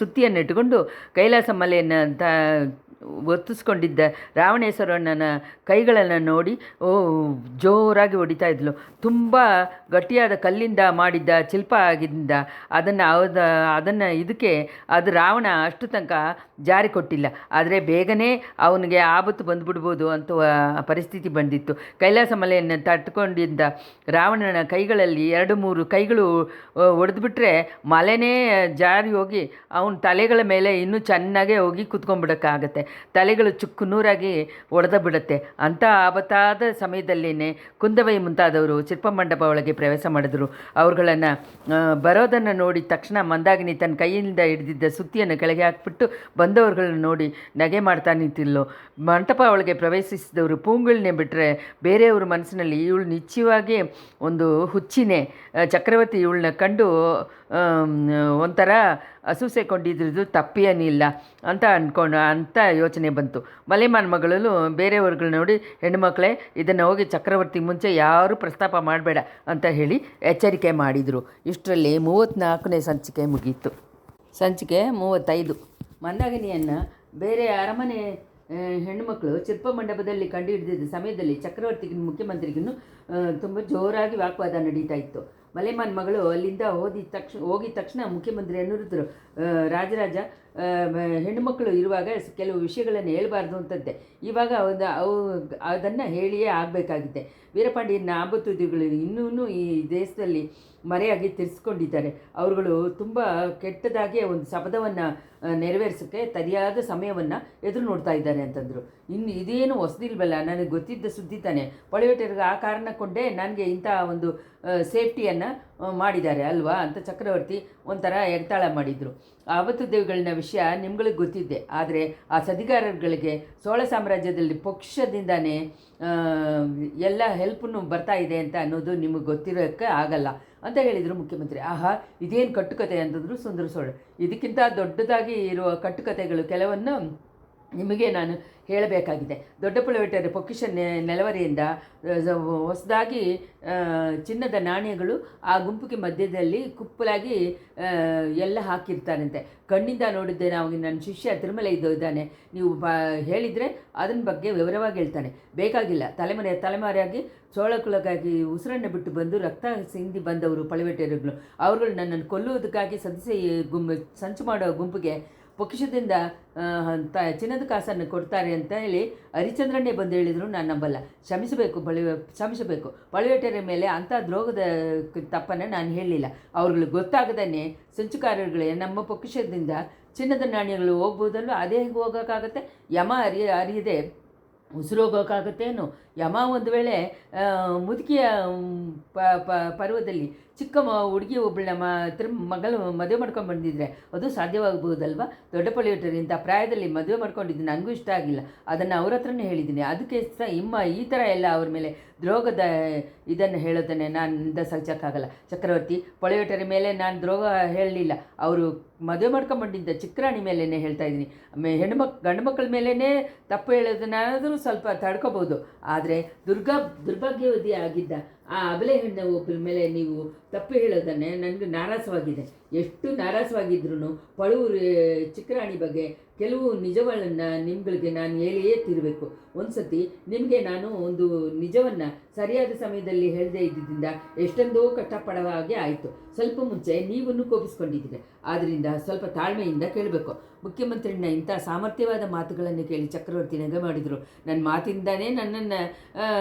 ಸುತ್ತಿಯನ್ನು ಇಟ್ಟುಕೊಂಡು ಕೈಲಾಸ ಮಲೆಯನ್ನು ಒತ್ತಿಸ್ಕೊಂಡಿದ್ದ ರಾವಣೇಶ್ವರನ ಕೈಗಳನ್ನು ನೋಡಿ ಜೋರಾಗಿ ಹೊಡಿತಾ ಇದ್ಲು. ತುಂಬ ಗಟ್ಟಿಯಾದ ಕಲ್ಲಿಂದ ಮಾಡಿದ್ದ ಶಿಲ್ಪ ಆಗಿದ್ದ ಅದನ್ನು ಇದಕ್ಕೆ ಅದು ರಾವಣ ಅಷ್ಟು ತನಕ ಜಾರಿ ಕೊಟ್ಟಿಲ್ಲ. ಆದರೆ ಬೇಗನೆ ಅವನಿಗೆ ಆಪತ್ತು ಬಂದುಬಿಡ್ಬೋದು ಅಂತ ಪರಿಸ್ಥಿತಿ ಬಂದಿತ್ತು. ಕೈಲಾಸ ಮಲೆಯನ್ನು ತಟ್ಕೊಂಡಿದ್ದ ರಾವಣನ ಕೈಗಳಲ್ಲಿ 2-3 ಕೈಗಳು ಒಡೆದುಬಿಟ್ರೆ ಮಲೆನೇ ಜಾರಿ ಹೋಗಿ ಅವನ ತಲೆಗಳ ಮೇಲೆ ಇನ್ನೂ ಚೆನ್ನಾಗೇ ಹೋಗಿ ಕೂತ್ಕೊಂಡ್ಬಿಡೋಕ್ಕಾಗತ್ತೆ. ತಲೆಗಳು ಚುಕ್ಕು ನೂರಾಗಿ ಒಡೆದ ಬಿಡುತ್ತೆ. ಅಂಥ ಆಪತ್ತಾದ ಸಮಯದಲ್ಲೇ ಕುಂದವೈ ಮುಂತಾದವರು ಶಿಲ್ಪಮಂಟಪ ಒಳಗೆ ಪ್ರವೇಶ ಮಾಡಿದರು. ಅವ್ರುಗಳನ್ನು ಬರೋದನ್ನು ನೋಡಿ ತಕ್ಷಣ ಮಂದಾಗಿನಿ ತನ್ನ ಕೈಯಿಂದ ಹಿಡಿದಿದ್ದ ಸುತ್ತಿಯನ್ನು ಕೆಳಗೆ ಹಾಕ್ಬಿಟ್ಟು ಬಂದವ್ರುಗಳನ್ನ ನೋಡಿ ನಗೆ ಮಾಡ್ತಾ ನಿಂತಿದ್ಲು. ಮಂಟಪ ಒಳಗೆ ಪ್ರವೇಶಿಸಿದವರು ಪೂಂಗುಳನ್ನೇ ಬಿಟ್ಟರೆ ಬೇರೆಯವ್ರ ಮನಸ್ಸಿನಲ್ಲಿ ಇವಳು ನಿಶ್ಚಯವಾಗಿ ಒಂದು ಹುಚ್ಚಿನೇ. ಚಕ್ರವರ್ತಿ ಇವಳನ್ನ ಕಂಡು ಒಂಥರ ಅಸೂಸೆಕೊಂಡಿದ್ದು ತಪ್ಪೇನಿಲ್ಲ ಅಂತ ಯೋಚನೆ ಬಂತು. ಮಲೆಮಾನ್ ಮಗಳೂ ಬೇರೆಯವ್ರುಗಳು ನೋಡಿ, ಹೆಣ್ಣುಮಕ್ಕಳೇ ಇದನ್ನು ಹೋಗಿ ಚಕ್ರವರ್ತಿ ಮುಂಚೆ ಯಾರೂ ಪ್ರಸ್ತಾಪ ಮಾಡಬೇಡ ಅಂತ ಹೇಳಿ ಎಚ್ಚರಿಕೆ ಮಾಡಿದರು. ಇಷ್ಟರಲ್ಲಿ 34ನೇ ಸಂಚಿಕೆ ಮುಗೀತು. ಸಂಚಿಕೆ 35. ಮಂದಾಗಿನಿಯನ್ನು ಬೇರೆ ಅರಮನೆ ಹೆಣ್ಣುಮಕ್ಕಳು ಶಿಲ್ಪ ಮಂಟಪದಲ್ಲಿ ಕಂಡುಹಿಡಿದಿದ್ದ ಸಮಯದಲ್ಲಿ ಚಕ್ರವರ್ತಿಗೂ ಮುಖ್ಯಮಂತ್ರಿಗೂ ತುಂಬ ಜೋರಾಗಿ ವಾಗ್ವಾದ ನಡೀತಾ ಇತ್ತು. ಮಲೆಮಾನ್ ಮಗಳು ಅಲ್ಲಿಂದ ಹೋಗಿದ ತಕ್ಷಣ ಮುಖ್ಯಮಂತ್ರಿ ಅನಿರುದ್ಧರು, ರಾಜರಾಜ ಹೆಣ್ಣುಮಕ್ಕಳು ಇರುವಾಗ ಕೆಲವು ವಿಷಯಗಳನ್ನು ಹೇಳ್ಬಾರ್ದು ಅಂತಂತೆ. ಇವಾಗ ಅದನ್ನು ಹೇಳಿಯೇ ಆಗಬೇಕಾಗಿದೆ. ವೀರಪಾಂಡಿಯನ ಆಬತ್ತುದಿಗಳು ಇನ್ನೂ ಈ ದೇಶದಲ್ಲಿ ಮರೆಯಾಗಿ ತಿರ್ಸ್ಕೊಂಡಿದ್ದಾರೆ. ಅವರುಗಳು ತುಂಬ ಕೆಟ್ಟದಾಗಿ ಒಂದು ಶಪಥವನ್ನು ನೆರವೇರಿಸೋಕ್ಕೆ ಸರಿಯಾದ ಸಮಯವನ್ನು ಎದುರು ನೋಡ್ತಾ ಇದ್ದಾರೆ ಅಂತಂದರು. ಇನ್ನು ಇದೇನು ಹೊಸದಿಲ್ವಲ್ಲ, ನನಗೆ ಗೊತ್ತಿದ್ದ ಸುದ್ದಿ ತಾನೆ. ಪಳೆಯೋಟರಿಗೆ ಆ ಕಾರಣಕ್ಕೊಂಡೇ ನನಗೆ ಇಂಥ ಒಂದು ಸೇಫ್ಟಿಯನ್ನು ಮಾಡಿದ್ದಾರೆ ಅಲ್ವಾ ಅಂತ ಚಕ್ರವರ್ತಿ ಒಂಥರ ಎಗತಾಳ ಮಾಡಿದರು. ಆವತ್ತು ದೇವಿಗಳನ್ನ ವಿಷಯ ನಿಮ್ಗಳಿಗೆ ಗೊತ್ತಿದ್ದೆ. ಆದರೆ ಆ ಸದಿಗಾರರುಗಳಿಗೆ ಚೋಳ ಸಾಮ್ರಾಜ್ಯದಲ್ಲಿ ಪಕ್ಷದಿಂದನೇ ಎಲ್ಲ ಹೆಲ್ಪನ್ನು ಬರ್ತಾ ಇದೆ ಅಂತ ಅನ್ನೋದು ನಿಮಗೆ ಗೊತ್ತಿರೋಕ್ಕೆ ಆಗಲ್ಲ ಅಂತ ಹೇಳಿದರು ಮುಖ್ಯಮಂತ್ರಿ. ಆಹಾ, ಇದೇನು ಕಟ್ಟುಕತೆ ಅಂತಂದರು ಸುಂದರ ಸೋಳ. ಇದಕ್ಕಿಂತ ದೊಡ್ಡದಾಗಿ ಇರುವ ಕಟ್ಟುಕತೆಗಳು ಕೆಲವನ್ನು ನಿಮಗೆ ನಾನು ಹೇಳಬೇಕಾಗಿದೆ. ದೊಡ್ಡ ಪುಳವೇಟರ ಪೊಕ್ಕಿಷ ನೆಲವರಿಯಿಂದ ಹೊಸದಾಗಿ ಚಿನ್ನದ ನಾಣ್ಯಗಳು ಆ ಗುಂಪಿಗೆ ಮಧ್ಯದಲ್ಲಿ ಕುಪ್ಪಲಾಗಿ ಎಲ್ಲ ಹಾಕಿರ್ತಾರಂತೆ. ಕಣ್ಣಿಂದ ನೋಡಿದ್ದೆ. ನಾವು ನನ್ನ ಶಿಷ್ಯ ತಿರುಮಲೆ ಇದ್ದಾನೆ, ನೀವು ಹೇಳಿದರೆ ಅದನ್ನ ಬಗ್ಗೆ ವಿವರವಾಗಿ ಹೇಳ್ತಾನೆ. ಬೇಕಾಗಿಲ್ಲ, ತಲೆಮಾರಿಯಾಗಿ ಚೋಳಕುಲಕ್ಕಾಗಿ ಉಸಿರನ್ನು ಬಿಟ್ಟು ಬಂದು ರಕ್ತ ಸಿಂದಿ ಬಂದವರು ಪಳವೇಟೆಯರುಗಳು. ಅವರುಗಳು ನನ್ನನ್ನು ಕೊಲ್ಲುವುದಕ್ಕಾಗಿ ಸಂಚು ಮಾಡೋ ಗುಂಪಿಗೆ ಪೊಕ್ಕಿಷದಿಂದ ಚಿನ್ನದ ಕಾಸನ್ನು ಕೊಡ್ತಾರೆ ಅಂತ ಹೇಳಿ ಹರಿಚಂದ್ರನ್ನೇ ಬಂದು ಹೇಳಿದರು. ನಾನು ನಂಬಲ್ಲ. ಕ್ಷಮಿಸಬೇಕು. ಪಳವೇಟೆಯರ ಮೇಲೆ ಅಂಥ ದ್ರೋಹದ ತಪ್ಪನ್ನು ನಾನು ಹೇಳಲಿಲ್ಲ. ಅವ್ರುಗಳಿಗೆ ಗೊತ್ತಾಗದೇ ಸಂಚುಕಾರರುಗಳೇ ನಮ್ಮ ಪೊಕ್ಕಿಷದಿಂದ ಚಿನ್ನದ ನಾಣ್ಯಗಳು ಹೋಗ್ಬೋದಲ್ವ, ಅದೇ ಹೇಗೆ ಹೋಗೋಕ್ಕಾಗತ್ತೆ? ಯಮ ಅರಿಯದೆ ಉಸಿರೋಗೋಕ್ಕಾಗತ್ತೇನು? ಯಮ ಒಂದು ವೇಳೆ ಮುದುಕಿಯ ಪರ್ವದಲ್ಲಿ ಚಿಕ್ಕ ಹುಡುಗಿ ಒಬ್ಬಳನ್ನ ಮಗಳು ಮದುವೆ ಮಾಡ್ಕೊಂಡು ಬಂದಿದ್ರೆ ಅದು ಸಾಧ್ಯವಾಗಬಹುದಲ್ವ? ದೊಡ್ಡ ಪಳೆಯೋಟರು ಇಂಥ ಪ್ರಾಯದಲ್ಲಿ ಮದುವೆ ಮಾಡ್ಕೊಂಡಿದ್ದು ನನಗೂ ಇಷ್ಟ ಆಗಿಲ್ಲ. ಅದನ್ನು ಅವ್ರ ಹತ್ರನೇ ಹೇಳಿದ್ದೀನಿ. ಅದಕ್ಕೆ ಈ ಥರ ಎಲ್ಲ ಅವ್ರ ಮೇಲೆ ದ್ರೋಹದ ಇದನ್ನು ಹೇಳೋದನ್ನೇ ನಾನಿಂದ ಸಹಿಸೋಕ್ಕಾಗಲ್ಲ. ಚಕ್ರವರ್ತಿ, ಪಳೆಯೋಟರ ಮೇಲೆ ನಾನು ದ್ರೋಹ ಹೇಳಲಿಲ್ಲ. ಅವರು ಮದುವೆ ಮಾಡ್ಕೊಂಬಂದಿದ್ದ ಚಿಕ್ಕರಾಣಿ ಮೇಲೇ ಹೇಳ್ತಾ ಇದ್ದೀನಿ. ಗಂಡು ಮಕ್ಕಳ ಮೇಲೇ ತಪ್ಪು ಹೇಳೋದನ್ನಾದರೂ ಸ್ವಲ್ಪ ತಡ್ಕೋಬೋದು. ಆದರೆ ದುರ್ಭಾಗ್ಯವತಿ ಆಗಿದ್ದ ಆ ಅಬಲೆ ಹೆಣ್ಣು ಒಬ್ಬರ ಮೇಲೆ ನೀವು ತಪ್ಪು ಹೇಳೋದನ್ನೇ ನನಗೆ ನಾರಾಸವಾಗಿದೆ. ಎಷ್ಟು ನಾರಾಸವಾಗಿದ್ರೂ ಪಳುವೂರು ಚಿಕ್ಕರಾಣಿ ಬಗ್ಗೆ ಕೆಲವು ನಿಜಗಳನ್ನು ನಿಮ್ಗಳಿಗೆ ನಾನು ಹೇಳಿಯೇ ತಿರಬೇಕು. ಒಂದು ಸತಿ ನಿಮಗೆ ನಾನು ಒಂದು ನಿಜವನ್ನು ಸರಿಯಾದ ಸಮಯದಲ್ಲಿ ಹೇಳದೇ ಇದ್ದಿದ್ದರಿಂದ ಎಷ್ಟೊಂದೋ ಕಷ್ಟಪಡೋ ಹಾಗೆ ಆಯಿತು. ಸ್ವಲ್ಪ ಮುಂಚೆ ನೀವನ್ನು ಕೋಪಿಸ್ಕೊಂಡಿದ್ದೀರಿ, ಆದ್ದರಿಂದ ಸ್ವಲ್ಪ ತಾಳ್ಮೆಯಿಂದ ಕೇಳಬೇಕು. ಮುಖ್ಯಮಂತ್ರಿನ ಇಂಥ ಸಾಮರ್ಥ್ಯವಾದ ಮಾತುಗಳನ್ನು ಕೇಳಿ ಚಕ್ರವರ್ತಿ ನಗೆ ಮಾಡಿದರು. ನನ್ನ ಮಾತಿಂದನೇ ನನ್ನನ್ನು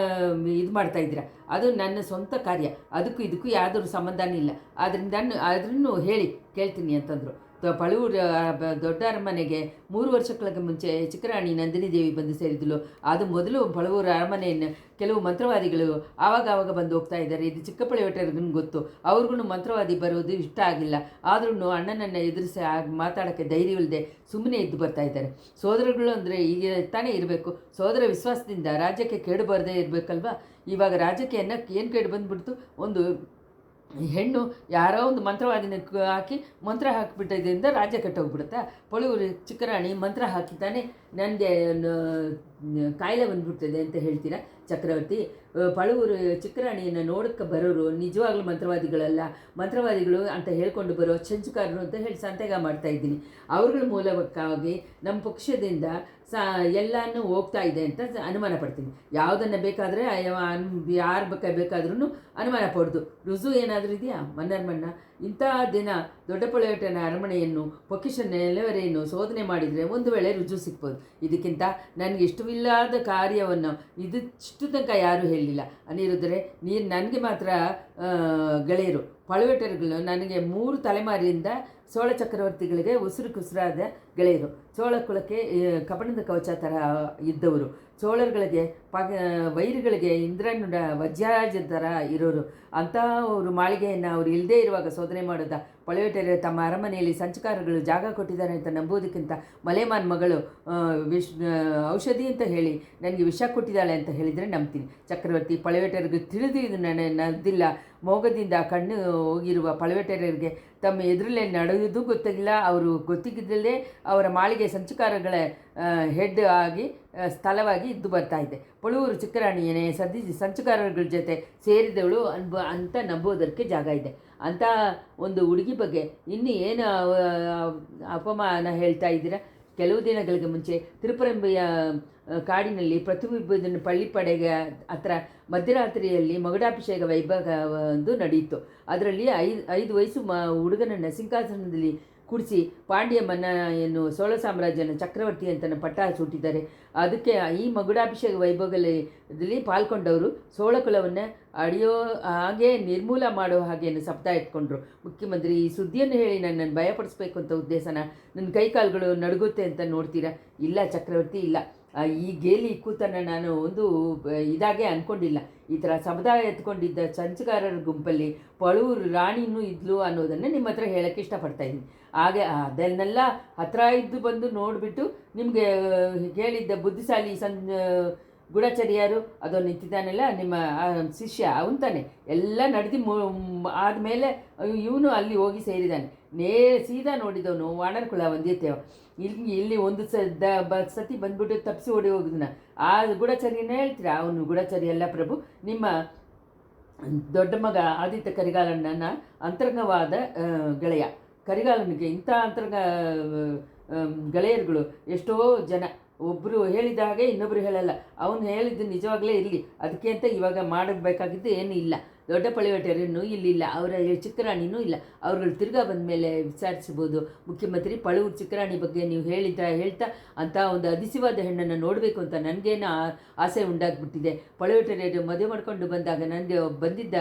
ಇದು ಮಾಡ್ತಾಯಿದ್ದೀರ, ಅದು ನನ್ನ ಸ್ವಂತ ಕಾರ್ಯ, ಅದಕ್ಕೂ ಇದಕ್ಕೂ ಯಾವುದಾದ್ರು ಸಂಬಂಧನೇ ಇಲ್ಲ, ಆದ್ದರಿಂದ ಅದನ್ನು ಹೇಳಿ ಕೇಳ್ತೀನಿ ಅಂತಂದರು. ಪಳುವೂರು ದೊಡ್ಡ ಅರಮನೆಗೆ 3 ವರ್ಷಗಳ ಮುಂಚೆ ಚಿಕ್ಕರಾಣಿ ನಂದಿನಿ ದೇವಿ ಬಂದು ಸೇರಿದಳು. ಅದು ಮೊದಲು ಪಳುವೂರು ಅರಮನೆಯನ್ನು ಕೆಲವು ಮಂತ್ರವಾದಿಗಳು ಆವಾಗ ಬಂದು ಹೋಗ್ತಾ ಇದ್ದಾರೆ. ಇದು ಚಿಕ್ಕ ಪಳುವಟರಿಗೂ ಗೊತ್ತು. ಅವ್ರಿಗೂ ಮಂತ್ರವಾದಿ ಬರೋದು ಇಷ್ಟ ಆಗಿಲ್ಲ. ಆದ್ರೂ ಅಣ್ಣನನ್ನು ಎದುರಿಸಿ ಮಾತಾಡೋಕ್ಕೆ ಧೈರ್ಯವಿಲ್ಲದೆ ಸುಮ್ಮನೆ ಇದ್ದು ಬರ್ತಾ ಇದ್ದಾರೆ. ಸೋದರಗಳು ಅಂದರೆ ಈಗ ತಾನೇ ಇರಬೇಕು. ಸೋದರ ವಿಶ್ವಾಸದಿಂದ ರಾಜ್ಯಕ್ಕೆ ಕೇಡು ಬರದೇ ಇರಬೇಕಲ್ವ. ಇವಾಗ ರಾಜ್ಯಕ್ಕೆ ಏನು ಕೇಡು ಬಂದುಬಿಡ್ತು. ಒಂದು ಹೆಣ್ಣು ಯಾರೋ ಒಂದು ಮಂತ್ರವಾದಿನ ಹಾಕಿ ಮಂತ್ರ ಹಾಕಿಬಿಟ್ಟಿದ್ದರಿಂದ ರಾಜ್ಯ ಕೆಟ್ಟೋಗ್ಬಿಡುತ್ತಾ? ಪಳುವೂರು ಚಿಕ್ಕರಾಣಿ ಮಂತ್ರ ಹಾಕಿತಾನೆ ನನಗೆ ಕಾಯಿಲೆ ಬಂದುಬಿಡ್ತದೆ ಅಂತ ಹೇಳ್ತೀರಾ ಚಕ್ರವರ್ತಿ? ಪಳುವೂರು ಚಿಕ್ಕರಾಣಿಯನ್ನು ನೋಡೋಕ್ಕೆ ಬರೋರು ನಿಜವಾಗ್ಲೂ ಮಂತ್ರವಾದಿಗಳಲ್ಲ, ಮಂತ್ರವಾದಿಗಳು ಅಂತ ಹೇಳ್ಕೊಂಡು ಬರೋ ಚಂಚುಕಾರರು ಅಂತ ಹೇಳಿ ಸಂತೇಗ ಮಾಡ್ತಾಯಿದ್ದೀನಿ. ಅವ್ರಗಳ ಮೂಲಕವಾಗಿ ನಮ್ಮ ಪಕ್ಷದಿಂದ ಎಲ್ಲನೂ ಹೋಗ್ತಾ ಇದೆ ಅಂತ ಅನುಮಾನ ಪಡ್ತೀನಿ. ಯಾವುದನ್ನು ಬೇಕಾದರೆ ಯಾರು ಬೇಕಾದ್ರೂ ಅನುಮಾನ ಪಡ್ದು ರುಜು ಏನಾದರೂ ಇದೆಯಾ? ಮನ್ನ ಇಂಥ ದಿನ ದೊಡ್ಡ ಪಳುವಟನ ಅರಮನೆಯನ್ನು ಪೊಕಿಷ ನೆಲೆವರೆಯನ್ನು ಶೋಧನೆ ಮಾಡಿದರೆ ಒಂದು ವೇಳೆ ರುಜು ಸಿಗ್ಬೋದು. ಇದಕ್ಕಿಂತ ನನಗೆ ಇಷ್ಟವಿಲ್ಲದ ಕಾರ್ಯವನ್ನು ಇದಿಷ್ಟು ತನಕ ಯಾರೂ ಹೇಳಲಿಲ್ಲ. ಅನಿರುದ್ಧರೆ, ನೀರು ನನಗೆ ಮಾತ್ರ ಗೆಳೆಯರು. ಪಳುವಟರುಗಳು ನನಗೆ 3 ತಲೆಮಾರಿಯಿಂದ ಚೋಳ ಚಕ್ರವರ್ತಿಗಳಿಗೆ ಉಸಿರಾದ ಗೆಳೆಯರು. ಚೋಳ ಕುಲಕ್ಕೆ ಕಬ್ಬಣದ ಕವಚ ಥರ ಇದ್ದವರು. ಚೋಳರುಗಳಿಗೆ ವೈರಿಗಳಿಗೆ ಇಂದ್ರನ ವಜ್ರಾಜ ಥರ ಇರೋರು. ಅಂಥ ಅವರು ಮಾಳಿಗೆಯನ್ನು ಅವರು ಇಲ್ಲದೇ ಇರುವಾಗ ಶೋಧನೆ ಮಾಡೋದ? ಪಳುವಟರು ತಮ್ಮ ಅರಮನೆಯಲ್ಲಿ ಸಂಚಕಾರಗಳು ಜಾಗ ಕೊಟ್ಟಿದ್ದಾರೆ ಅಂತ ನಂಬೋದಕ್ಕಿಂತ ಮಲೆಮಾನ್ ಮಗಳು ಔಷಧಿ ಅಂತ ಹೇಳಿ ನನಗೆ ವಿಷ ಕೊಟ್ಟಿದ್ದಾಳೆ ಅಂತ ಹೇಳಿದರೆ ನಂಬ್ತೀನಿ. ಚಕ್ರವರ್ತಿ, ಪಳುವಟರಿಗೆ ತಿಳಿದು ಇದು ನಡೆದಿಲ್ಲ. ಮೋಗದಿಂದ ಕಣ್ಣು ಹೋಗಿರುವ ಪಳುವಟರಿಗೆ ತಮ್ಮ ಎದುರಲ್ಲೇ ನಡೆಯುವುದೂ ಗೊತ್ತಾಗಿಲ್ಲ. ಅವರು ಗೊತ್ತಿದ್ದಲ್ಲೇ ಅವರ ಮಾಳಿಗೆ ಸಂಚಕಾರಗಳ ಹೆಡ್ ಆಗಿ ಸ್ಥಳವಾಗಿ ಇದ್ದು ಬರ್ತಾ ಇದೆ. ಪಳುವೂರು ಚಿಕ್ಕರಾಣಿಯೇ ಸಂಚಕಾರಗಳ ಜೊತೆ ಸೇರಿದವಳು ಅಂತ ನಂಬೋದಕ್ಕೆ ಜಾಗ ಇದೆ. ಅಂಥ ಒಂದು ಹುಡುಗಿ ಬಗ್ಗೆ ಇನ್ನು ಏನು ಅಪಮಾನ ಹೇಳ್ತಾ ಇದ್ದೀರಾ? ಕೆಲವು ದಿನಗಳಿಗೆ ಮುಂಚೆ ತಿರುಪರಂಬೆಯ ಕಾಡಿನಲ್ಲಿ ಪ್ರತಿಬಿಂಬನ ಪಳ್ಳಿಪಡೆಗೆ ಹತ್ರ ಮಧ್ಯರಾತ್ರಿಯಲ್ಲಿ ಮಗುಡಾಭಿಷೇಕ ವೈಭವ ಒಂದು ನಡೆಯಿತು. ಅದರಲ್ಲಿ 5 ವಯಸ್ಸು ಹುಡುಗನನ್ನು ಸಿಂಹಾಸನದಲ್ಲಿ ಕೂಡಿಸಿ ಪಾಂಡ್ಯ ಮನ್ನಯನ್ನು ಚೋಳ ಸಾಮ್ರಾಜ್ಯನ ಚಕ್ರವರ್ತಿ ಅಂತ ಪಟ್ಟ ಸೂಟಿದ್ದಾರೆ. ಅದಕ್ಕೆ ಈ ಮಗುಡಾಭಿಷೇಕ ವೈಭವದಲ್ಲಿ ಪಾಲ್ಗೊಂಡವರು ಚೋಳ ಕುಲವನ್ನು ಅಡಿಯೋ ಹಾಗೆ ನಿರ್ಮೂಲ ಮಾಡೋ ಹಾಗೇನು ಶಬ್ದ ಇಟ್ಕೊಂಡ್ರು. ಮುಖ್ಯಮಂತ್ರಿ ಈ ಸುದ್ದಿಯನ್ನು ಹೇಳಿ ನನ್ನನ್ನು ಭಯಪಡಿಸ್ಬೇಕು ಅಂತ ಉದ್ದೇಶನ? ನನ್ನ ಕೈಕಾಲುಗಳು ನಡುಗುತ್ತೆ ಅಂತ ನೋಡ್ತೀರಾ? ಇಲ್ಲ ಚಕ್ರವರ್ತಿ, ಇಲ್ಲ. ಈ ಗೇಲಿ ಕೂತನ್ನು ನಾನು ಒಂದು ಇದಾಗೆ ಅಂದ್ಕೊಂಡಿಲ್ಲ. ಈ ಥರ ಸಮುದಾಯ ಎತ್ಕೊಂಡಿದ್ದ ಸಂಚಗಾರರ ಗುಂಪಲ್ಲಿ ಪಳುವೂರು ರಾಣಿನೂ ಇದ್ಲು ಅನ್ನೋದನ್ನು ನಿಮ್ಮ ಹತ್ರ ಹೇಳೋಕ್ಕೆ ಇಷ್ಟಪಡ್ತಾಯಿದ್ದೀನಿ. ಹಾಗೆ ಅದನ್ನೆಲ್ಲ ಹತ್ರ ಇದ್ದು ಬಂದು ನೋಡಿಬಿಟ್ಟು ನಿಮಗೆ ಹೇಳಿದ್ದ ಬುದ್ಧಿಶಾಲಿ ಗೂಢಚರ್ಯರು ಅದೋ ನಿಂತಿದ್ದಾನೆಲ್ಲ ನಿಮ್ಮ ಶಿಷ್ಯ ಅವನು ತಾನೆ. ಎಲ್ಲ ನಡೆದು ಆದಮೇಲೆ ಇವನು ಅಲ್ಲಿ ಹೋಗಿ ಸೇರಿದ್ದಾನೆ. ಸೀದಾ ನೋಡಿದವನು ವಾನರ ಕುಲ ಒಂದಿರ್ತೇವ. ಇಲ್ಲಿ ಒಂದು ಸತಿ ಬಂದ್ಬಿಟ್ಟು ತಪ್ಪಿಸಿ ಓಡಿ ಹೋಗಿದ್ನ ಆ ಗೂಢಚರ್ಯನೇ ಹೇಳ್ತೀರಾ? ಅವನು ಗೂಢಚರ್ಯ ಅಲ್ಲ ಪ್ರಭು. ನಿಮ್ಮ ದೊಡ್ಡ ಮಗ ಆದಿತ್ಯ ಕರಿಗಾಲಣ್ಣನ ಅಂತರಂಗವಾದ ಗೆಳೆಯ. ಕರಿಗಾಲನಿಗೆ ಇಂಥ ಗೆಳೆಯರುಗಳು ಎಷ್ಟೋ ಜನ. ಒಬ್ಬರು ಹೇಳಿದ ಹಾಗೆ ಇನ್ನೊಬ್ಬರು ಹೇಳಲ್ಲ. ಅವನು ಹೇಳಿದ್ದು ನಿಜವಾಗಲೇ ಇರಲಿ, ಅದಕ್ಕೆ ಅಂತ ಇವಾಗ ಮಾಡಬೇಕಾಗಿದ್ದು ಏನೂ ಇಲ್ಲ. ದೊಡ್ಡ ಪಳುವಟರನ್ನು ಇಲ್ಲಿಲ್ಲ, ಅವರ ಚಿಕ್ಕರಾಣಿನೂ ಇಲ್ಲ. ಅವ್ರುಗಳು ತಿರ್ಗಾ ಬಂದ ಮೇಲೆ ವಿಚಾರಿಸ್ಬೋದು. ಮುಖ್ಯಮಂತ್ರಿ, ಪಳುವೂರು ಚಿಕ್ಕರಾಣಿ ಬಗ್ಗೆ ನೀವು ಹೇಳ್ತಾ ಅಂಥ ಒಂದು ಅದಿಸಿವಾದ ಹೆಣ್ಣನ್ನು ನೋಡಬೇಕು ಅಂತ ನನಗೇನು ಆಸೆ ಉಂಟಾಗ್ಬಿಟ್ಟಿದೆ. ಪಳುವಟರು ಮದುವೆ ಮಾಡ್ಕೊಂಡು ಬಂದಾಗ ನನಗೆ ಬಂದಿದ್ದ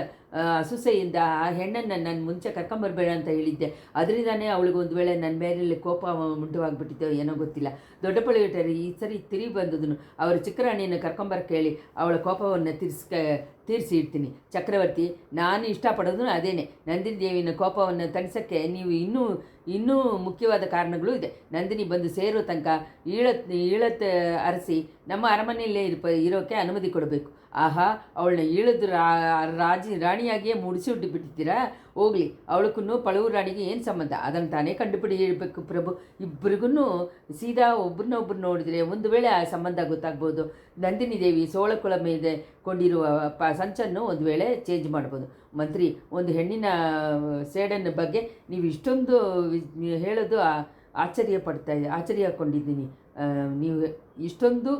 ಅಸೂಸೆಯಿಂದ ಆ ಹೆಣ್ಣನ್ನು ನಾನು ಮುಂಚೆ ಕರ್ಕೊಂಬರ್ಬೇಡ ಅಂತ ಹೇಳಿದ್ದೆ. ಅದರಿಂದಾನೇ ಅವಳಿಗೆ ಒಂದು ವೇಳೆ ನನ್ನ ಮೇಲೆ ಕೋಪ ಉಂಟುವಾಗಿಬಿಟ್ಟಿದ್ದೋ ಏನೋ ಗೊತ್ತಿಲ್ಲ. ದೊಡ್ಡ ಪಳುವಟರು ಈ ಸರಿ ತಿರುಗಿ ಬಂದದನ್ನು ಅವರ ಚಿಕ್ಕರಾಣಿಯನ್ನು ಕರ್ಕೊಂಬರಕ್ಕೆ ಹೇಳಿ ಅವಳ ಕೋಪವನ್ನು ತೀರಿಸಿ ಇಡ್ತೀನಿ. ಚಕ್ರವರ್ತಿ, ನಾನು ಇಷ್ಟಪಡೋದು ಅದೇನೆ. ನಂದಿನಿ ದೇವಿನ ಕೋಪವನ್ನು ತಣಿಸೋಕ್ಕೆ ನೀವು ಇನ್ನೂ ಮುಖ್ಯವಾದ ಕಾರಣಗಳು ಇದೆ. ನಂದಿನಿ ಬಂದು ಸೇರೋ ತನಕ ಈಳತ್ ಅರಸಿ ನಮ್ಮ ಅರಮನೆಯಲ್ಲೇ ಇರೋಕ್ಕೆ ಅನುಮತಿ ಕೊಡಬೇಕು. ಆಹಾ, ಅವಳನ್ನ ರಾಣಿಯಾಗಿಯೇ ಮುಡಿಸಿ ಬಿಟ್ಟಿದ್ದೀರಾ? ಹೋಗಲಿ, ಅವಳಕ್ಕೂ ಪಳವು ರಾಣಿಗೆ ಏನು ಸಂಬಂಧ? ಅದನ್ನು ತಾನೇ ಕಂಡುಪಿಡಿಯಬೇಕು ಪ್ರಭು. ಇಬ್ಬರಿಗೂ ಸೀದಾ ಒಬ್ರನ್ನೊಬ್ರು ನೋಡಿದರೆ ಒಂದು ವೇಳೆ ಆ ಸಂಬಂಧ ಗೊತ್ತಾಗ್ಬೋದು. ನಂದಿನಿ ದೇವಿ ಸೋಳಕುಳ ಮೇಲೆ ಕೊಂಡಿರುವ ಸಂಚನ್ನು ಒಂದು ವೇಳೆ ಚೇಂಜ್ ಮಾಡ್ಬೋದು. ಮಂತ್ರಿ, ಒಂದು ಹೆಣ್ಣಿನ ಸೇಡನ್ನ ಬಗ್ಗೆ ನೀವು ಇಷ್ಟೊಂದು ಹೇಳೋದು ಆಶ್ಚರ್ಯ ಕೊಂಡಿದ್ದೀನಿ. ನೀವು ಇಷ್ಟೊಂದು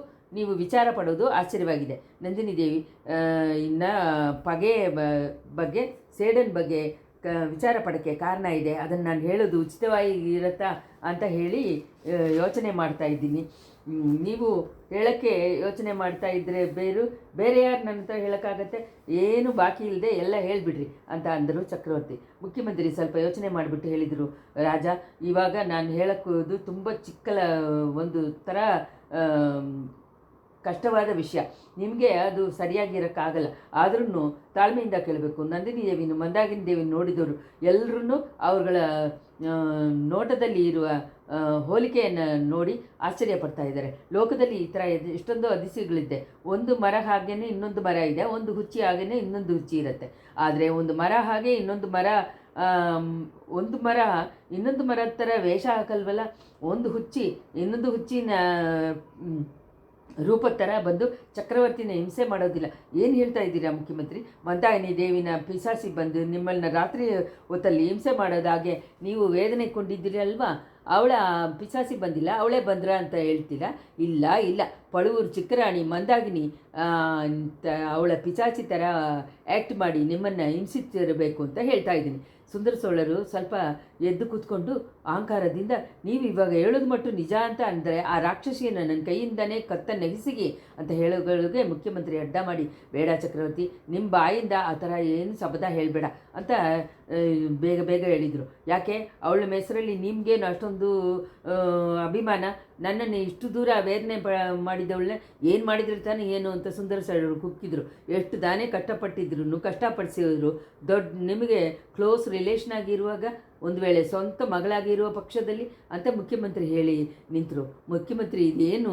ವಿಚಾರ ಪಡೋದು ಆಶ್ಚರ್ಯವಾಗಿದೆ. ನಂದಿನಿ ದೇವಿ ಇನ್ನು ಪಗೆ ಬಗ್ಗೆ, ಸೇಡನ್ ಬಗ್ಗೆ ವಿಚಾರ ಪಡೋಕ್ಕೆ ಕಾರಣ ಇದೆ. ಅದನ್ನು ನಾನು ಹೇಳೋದು ಉಚಿತವಾಗಿ ಇರತ್ತಾ ಅಂತ ಹೇಳಿ ಯೋಚನೆ ಮಾಡ್ತಾ ಇದ್ದೀನಿ. ನೀವು ಹೇಳೋಕ್ಕೆ ಯೋಚನೆ ಮಾಡ್ತಾ ಇದ್ದರೆ ಬೇರೆ ಯಾರು ನನ್ನ ಹತ್ರ ಹೇಳೋಕ್ಕಾಗತ್ತೆ? ಏನು ಬಾಕಿ ಇಲ್ಲದೆ ಎಲ್ಲ ಹೇಳಿಬಿಡ್ರಿ ಅಂತ ಅಂದರು ಚಕ್ರವರ್ತಿ. ಮುಖ್ಯಮಂತ್ರಿ ಸ್ವಲ್ಪ ಯೋಚನೆ ಮಾಡಿಬಿಟ್ಟು ಹೇಳಿದರು, ರಾಜ, ಇವಾಗ ನಾನು ಹೇಳೋಕ್ಕೋದು ತುಂಬ ಒಂದು ಥರ ಕಷ್ಟವಾದ ವಿಷಯ. ನಿಮಗೆ ಅದು ಸರಿಯಾಗಿರೋಕ್ಕಾಗಲ್ಲ. ಆದ್ರೂ ತಾಳ್ಮೆಯಿಂದ ಕೇಳಬೇಕು. ನಂದಿನಿ ದೇವಿನ ಮಂದಾಕಿನಿ ದೇವಿನ ನೋಡಿದವರು ಎಲ್ಲರೂ ಅವರುಗಳ ನೋಟದಲ್ಲಿ ಇರುವ ಹೋಲಿಕೆಯನ್ನು ನೋಡಿ ಆಶ್ಚರ್ಯ ಪಡ್ತಾ ಇದ್ದಾರೆ. ಲೋಕದಲ್ಲಿ ಈ ಥರ ಎಷ್ಟೊಂದು ಅದಿಸಿಗಳಿದೆ. ಒಂದು ಮರ ಹಾಗೇನೆ ಇನ್ನೊಂದು ಮರ ಇದೆ, ಒಂದು ಹುಚ್ಚಿ ಹಾಗೇನೆ ಇನ್ನೊಂದು ಹುಚ್ಚಿ ಇರುತ್ತೆ. ಆದರೆ ಒಂದು ಮರ ಹಾಗೆ ಇನ್ನೊಂದು ಮರ ಇನ್ನೊಂದು ಮರದ ಥರ ವೇಷ ಹಾಕಲ್ವಲ್ಲ. ಒಂದು ಹುಚ್ಚಿ ಇನ್ನೊಂದು ಹುಚ್ಚಿನ ರೂಪದ ಥರ ಬಂದು ಚಕ್ರವರ್ತಿನ ಹಿಂಸೆ ಮಾಡೋದಿಲ್ಲ. ಏನು ಹೇಳ್ತಾ ಇದ್ದೀರಾ ಮುಖ್ಯಮಂತ್ರಿ? ಮಂದಾಕಿನಿ ದೇವಿನ ಪಿಸಾಸಿ ಬಂದು ನಿಮ್ಮನ್ನ ರಾತ್ರಿ ಹೊತ್ತಲ್ಲಿ ಹಿಂಸೆ ಮಾಡೋದಾಗೆ ನೀವು ವೇದನೆ ಕೊಂಡಿದ್ದೀರಿ ಅಲ್ವಾ? ಅವಳ ಪಿಸಾಸಿ ಬಂದಿಲ್ಲ, ಅವಳೇ ಬಂದ್ರ ಅಂತ ಹೇಳ್ತೀರಾ? ಇಲ್ಲ, ಪಳುವೂರು ಚಿಕ್ಕರಾಣಿ ಮಂದಾಕಿನಿ ಅವಳ ಪಿಸಾಸಿ ಥರ ಆ್ಯಕ್ಟ್ ಮಾಡಿ ನಿಮ್ಮನ್ನು ಹಿಂಸಿಸಿರಬೇಕು ಅಂತ ಹೇಳ್ತಾ ಇದ್ದೀನಿ. ಸುಂದರ ಸೋಳರು ಸ್ವಲ್ಪ ಎದ್ದು ಕೂತ್ಕೊಂಡು ಅಹಂಕಾರದಿಂದ, ನೀವು ಇವಾಗ ಹೇಳೋದು ಮಟ್ಟು ನಿಜ ಅಂತ ಅಂದರೆ ಆ ರಾಕ್ಷಸಿಯನ್ನು ನನ್ನ ಕೈಯಿಂದನೇ ನೆಗೆಸಿಗಿ ಅಂತ ಹೇಳೋಗಳಿಗೆ ಮುಖ್ಯಮಂತ್ರಿ ಅಡ್ಡ ಮಾಡಿ, ಬೇಡ ಚಕ್ರವರ್ತಿ, ನಿಮ್ಮ ಬಾಯಿಂದ ಆ ಥರ ಏನು ಶಬ್ದ ಹೇಳಬೇಡ ಅಂತ ಬೇಗ ಹೇಳಿದರು. ಯಾಕೆ? ಅವಳ ಹೆಸರಲ್ಲಿ ನಿಮಗೇನು ಅಷ್ಟೊಂದು ಅಭಿಮಾನ? ನನ್ನನ್ನು ಇಷ್ಟು ದೂರ ವೇದನೆ ಮಾಡಿದವಳನ್ನ ಏನು ಮಾಡಿದ್ರು ತಾನೆ ಏನು ಅಂತ ಸುಂದರ ಸೋಳರು ಕುಕ್ಕಿದ್ರು. ಎಷ್ಟು ದಾನೇ ಕಷ್ಟಪಡಿಸಿದ್ರು. ನಿಮಗೆ ಕ್ಲೋಸ್ ರಿಲೇಷನ್ ಆಗಿರುವಾಗ, ಒಂದು ವೇಳೆ ಸ್ವಂತ ಮಗಳಾಗಿರುವ ಪಕ್ಷದಲ್ಲಿ ಅಂತ ಮುಖ್ಯಮಂತ್ರಿ ಹೇಳಿ ನಿಂತರು. ಮುಖ್ಯಮಂತ್ರಿ ಇದೇನು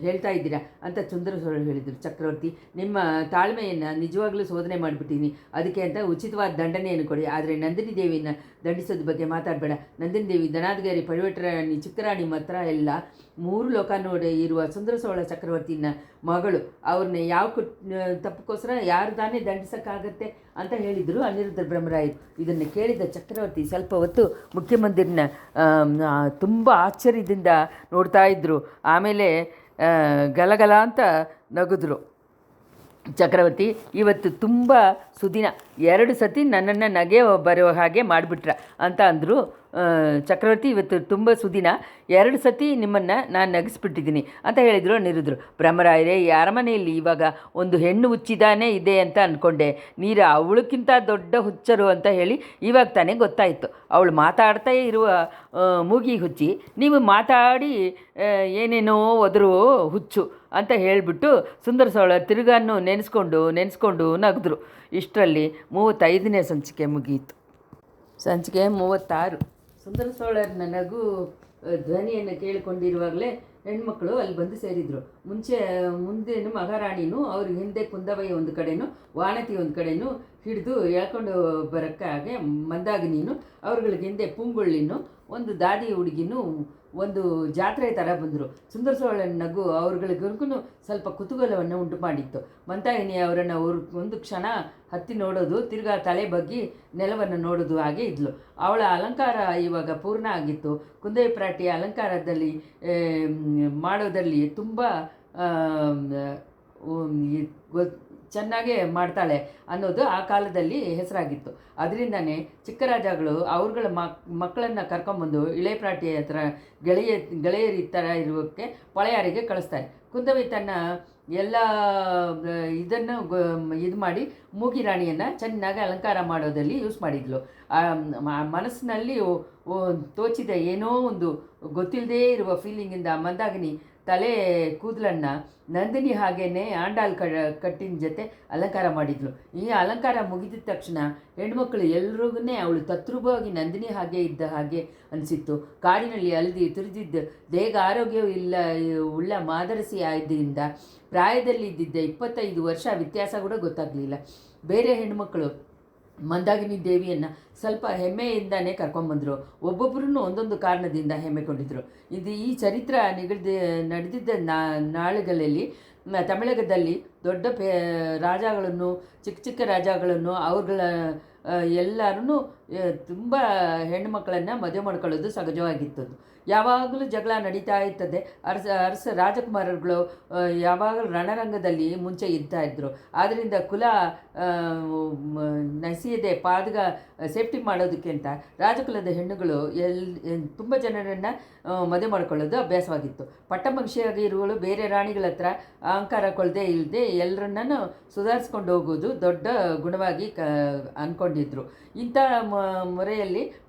ಹೇಳ್ತಾ ಇದ್ದೀರಾ ಅಂತ ಸುಂದರ ಸೋಳರು ಹೇಳಿದರು. ಚಕ್ರವರ್ತಿ, ನಿಮ್ಮ ತಾಳ್ಮೆಯನ್ನು ನಿಜವಾಗ್ಲೂ ಶೋಧನೆ ಮಾಡಿಬಿಟ್ಟಿನಿ. ಅದಕ್ಕೆ ಅಂತ ಉಚಿತವಾದ ದಂಡನೆಯನ್ನು ಕೊಡಿ. ಆದರೆ ನಂದಿನಿ ದೇವಿನ ದಂಡಿಸೋದ್ರ ಬಗ್ಗೆ ಮಾತಾಡಬೇಡ. ನಂದಿನಿ ದೇವಿ ಧನಾಧಿಕಾರಿ ಪಳುವಟರಾಣಿ ಚಿಕ್ಕರಾಣಿ ಮಾತ್ರ ಎಲ್ಲ 3 ಲೋಕ ನೋಡಿ ಇರುವ ಸುಂದರ ಸೋಳ ಚಕ್ರವರ್ತಿನ ಮಗಳು. ಅವ್ರನ್ನ ಯಾವ ತಪ್ಪಕ್ಕೋಸ್ಕರ ಯಾರು ತಾನೇ ದಂಡಿಸೋಕ್ಕಾಗತ್ತೆ ಅಂತ ಹೇಳಿದರು ಅನಿರುದ್ಧ ಬ್ರಹ್ಮರಾಯರು. ಇದನ್ನು ಕೇಳಿದ ಚಕ್ರವರ್ತಿ ಸ್ವಲ್ಪ ಹೊತ್ತು ಮುಖ್ಯಮಂತ್ರಿನ ತುಂಬ ಆಶ್ಚರ್ಯದಿಂದ ನೋಡ್ತಾ ಇದ್ದರು. ಆಮೇಲೆ ಗಲಗಲ ಅಂತ ನಗಿದ್ರು. ಚಕ್ರವರ್ತಿ, ಇವತ್ತು ತುಂಬ ಸುದಿನ, 2 ಸತಿ ನನ್ನನ್ನು ನಗೆ ಬರೋ ಹಾಗೆ ಮಾಡಿಬಿಟ್ರ ಅಂತ ಅಂದರು. ಚಕ್ರವರ್ತಿ, ಇವತ್ತು ತುಂಬ ಸುದಿನ, 2 ಸತಿ ನಿಮ್ಮನ್ನು ನಾನು ನಗಿಸ್ಬಿಟ್ಟಿದ್ದೀನಿ ಅಂತ ಹೇಳಿದರು ಅನಿರುದ್ಧರು. ಬ್ರಹ್ಮರಾಯರೇ, ಈ ಅರಮನೆಯಲ್ಲಿ ಇವಾಗ ಒಂದು ಹೆಣ್ಣು ಹುಚ್ಚಿದಾನೇ ಇದೆ ಅಂತ ಅಂದ್ಕೊಂಡೆ. ಅವಳಕ್ಕಿಂತ ದೊಡ್ಡ ಹುಚ್ಚರು ಅಂತ ಹೇಳಿ ಇವಾಗ ತಾನೇ ಗೊತ್ತಾಯಿತು. ಅವಳು ಮಾತಾಡ್ತಾ ಇರುವ ಮೂಗಿ ಹುಚ್ಚಿ, ನೀವು ಮಾತಾಡಿ ಏನೇನೋ ಒದರು ಹುಚ್ಚು ಅಂತ ಹೇಳಿಬಿಟ್ಟು ಸುಂದರ ಸೋಳ ತಿರುಗನ್ನು ನೆನೆಸ್ಕೊಂಡು ನಗಿದ್ರು. ಇಷ್ಟರಲ್ಲಿ 35ನೇ ಸಂಚಿಕೆ ಮುಗಿಯಿತು. ಸಂಚಿಕೆ 36. ಸುಂದರ ಸೋಳರ ನಗು ಧ್ವನಿಯನ್ನು ಕೇಳಿಕೊಂಡಿರುವಾಗಲೇ ಹೆಣ್ಮಕ್ಳು ಅಲ್ಲಿ ಬಂದು ಸೇರಿದರು. ಮುಂದೇನು ಮಹಾರಾಣಿನೂ ಅವ್ರ ಹಿಂದೆ ಕುಂದವಯ್ಯ ಒಂದು ಕಡೆನೂ ವಾನತಿ ಒಂದು ಕಡೆನೂ ಹಿಡಿದು ಎಳ್ಕೊಂಡು ಬರೋಕ್ಕಾಗೆ ಮಂದಾಕಿನಿನೂ ಅವ್ರಗಳಿಗೆ ಹಿಂದೆ ಪೂಂಗುಳ್ಳಿನೂ ಒಂದು ದಾದಿ ಹುಡುಗಿನೂ ಒಂದು ಜಾತ್ರೆ ಥರ ಬಂದರು. ಸುಂದರ ಸೋಳನ ನಗು ಅವ್ರಗಳಿಗೂ ಸ್ವಲ್ಪ ಕುತೂಹಲವನ್ನು ಉಂಟು ಮಾಡಿತ್ತು. ಮಂದಾಕಿನಿ ಅವರನ್ನು ಒಂದು ಕ್ಷಣ ಹತ್ತಿ ನೋಡೋದು, ತಿರ್ಗಾ ತಲೆ ಬಗ್ಗಿ ನೆಲವನ್ನು ನೋಡೋದು ಹಾಗೆ ಇದ್ಲು. ಅವಳ ಅಲಂಕಾರ ಇವಾಗ ಪೂರ್ಣ ಆಗಿತ್ತು. ಕುಂದೈ ಪ್ರಾಟಿಯ ಅಲಂಕಾರದಲ್ಲಿ ಮಾಡೋದಲ್ಲಿ ತುಂಬ ಚೆನ್ನಾಗೇ ಮಾಡ್ತಾಳೆ ಅನ್ನೋದು ಆ ಕಾಲದಲ್ಲಿ ಹೆಸರಾಗಿತ್ತು. ಅದರಿಂದನೇ ಚಿಕ್ಕರಾಜಗಳು ಅವ್ರಗಳ ಮಕ್ಕಳನ್ನು ಕರ್ಕೊಂಬಂದು ಇಳೆಪ್ರಾಟಿಯ ಹತ್ರ ಗೆಳೆಯರಿ ಥರ ಇರೋಕ್ಕೆ ಪಳೆಯಾರಿಗೆ ಕಳಿಸ್ತಾರೆ. ಕುಂದವಿ ತನ್ನ ಎಲ್ಲ ಇದನ್ನು ಇದು ಮಾಡಿ ಮೂಗಿ ರಾಣಿಯನ್ನು ಚೆನ್ನಾಗಿ ಅಲಂಕಾರ ಮಾಡೋದಲ್ಲಿ ಯೂಸ್ ಮಾಡಿದ್ಲು. ಮನಸ್ಸಿನಲ್ಲಿ ತೋಚಿದ ಏನೋ ಒಂದು ಗೊತ್ತಿಲ್ಲದೇ ಇರುವ ಫೀಲಿಂಗಿಂದ ಮಂದಾಕಿನಿ ತಲೆ ಕೂದಲನ್ನು ನಂದಿನಿ ಹಾಗೇನೆ ಆಂಡಾಲ್ ಕಟ್ಟಿನ ಜೊತೆ ಅಲಂಕಾರ ಮಾಡಿದ್ಲು. ಈ ಅಲಂಕಾರ ಮುಗಿದ ತಕ್ಷಣ ಹೆಣ್ಮಕ್ಳು ಎಲ್ರಿಗೂ ಅವಳು ತದ್ರೂಪವಾಗಿ ನಂದಿನಿ ಹಾಗೆ ಇದ್ದ ಹಾಗೆ ಅನಿಸಿತ್ತು. ಕಾಡಿನಲ್ಲಿ ಅಲ್ದಿ ತಿರುದಿದ್ದ ದೇಹ ಆರೋಗ್ಯವಿಲ್ಲ ಉಳ್ಳ ಮಾದರಸಿ ಆದ್ದರಿಂದ ಪ್ರಾಯದಲ್ಲಿ ಇದ್ದಿದ್ದ 25 ವರ್ಷ ವ್ಯತ್ಯಾಸ ಕೂಡ ಗೊತ್ತಾಗಲಿಲ್ಲ. ಬೇರೆ ಹೆಣ್ಮಕ್ಳು ಮಂದಾಕಿನಿ ದೇವಿಯನ್ನು ಸ್ವಲ್ಪ ಹೆಮ್ಮೆಯಿಂದನೇ ಕರ್ಕೊಂಬಂದರು. ಒಬ್ಬೊಬ್ಬರೂ ಒಂದೊಂದು ಕಾರಣದಿಂದ ಹೆಮ್ಮೆಗೊಂಡಿದ್ದರು. ಈ ಚರಿತ್ರ ನಡೆದಿದ್ದ ನಾಳುಗಳಲ್ಲಿ ತಮಿಳಗದಲ್ಲಿ ದೊಡ್ಡ ರಾಜಗಳನ್ನು, ಚಿಕ್ಕ ಚಿಕ್ಕ ರಾಜಗಳನ್ನು, ಅವ್ರುಗಳ ಎಲ್ಲರೂ ತುಂಬ ಹೆಣ್ಣುಮಕ್ಕಳನ್ನು ಮದುವೆ ಮಾಡ್ಕೊಳ್ಳೋದು ಸಹಜವಾಗಿತ್ತು. ಯಾವಾಗಲೂ ಜಗಳ ನಡೀತಾ ಇರ್ತದೆ. ಅರಸ ರಾಜಕುಮಾರರುಗಳು ಯಾವಾಗಲೂ ರಣರಂಗದಲ್ಲಿ ಮುಂಚೆ ಇರ್ತಾಯಿದ್ರು. ಆದ್ದರಿಂದ ಕುಲ ನಸಿಯದೆ ಸೇಫ್ಟಿ ಮಾಡೋದಕ್ಕೆ ಅಂತ ರಾಜಕುಲದ ಹೆಣ್ಣುಗಳು ತುಂಬ ಜನರನ್ನು ಮದುವೆ ಮಾಡ್ಕೊಳ್ಳೋದು ಅಭ್ಯಾಸವಾಗಿತ್ತು. ಪಟ್ಟಮಹಿಷಿಯಾಗಿ ಇರುವಳು ಬೇರೆ ರಾಣಿಗಳ ಹತ್ರ ಅಹಂಕಾರ ಕೊಳದೆ ಇಲ್ಲದೆ ಎಲ್ಲರನ್ನೂ ಸುಧಾರಿಸ್ಕೊಂಡು ಹೋಗೋದು ದೊಡ್ಡ ಗುಣವಾಗಿ ಅಂದ್ಕೊಂಡಿದ್ರು. ಇಂಥ ಮೊರೆಯಲ್ಲಿ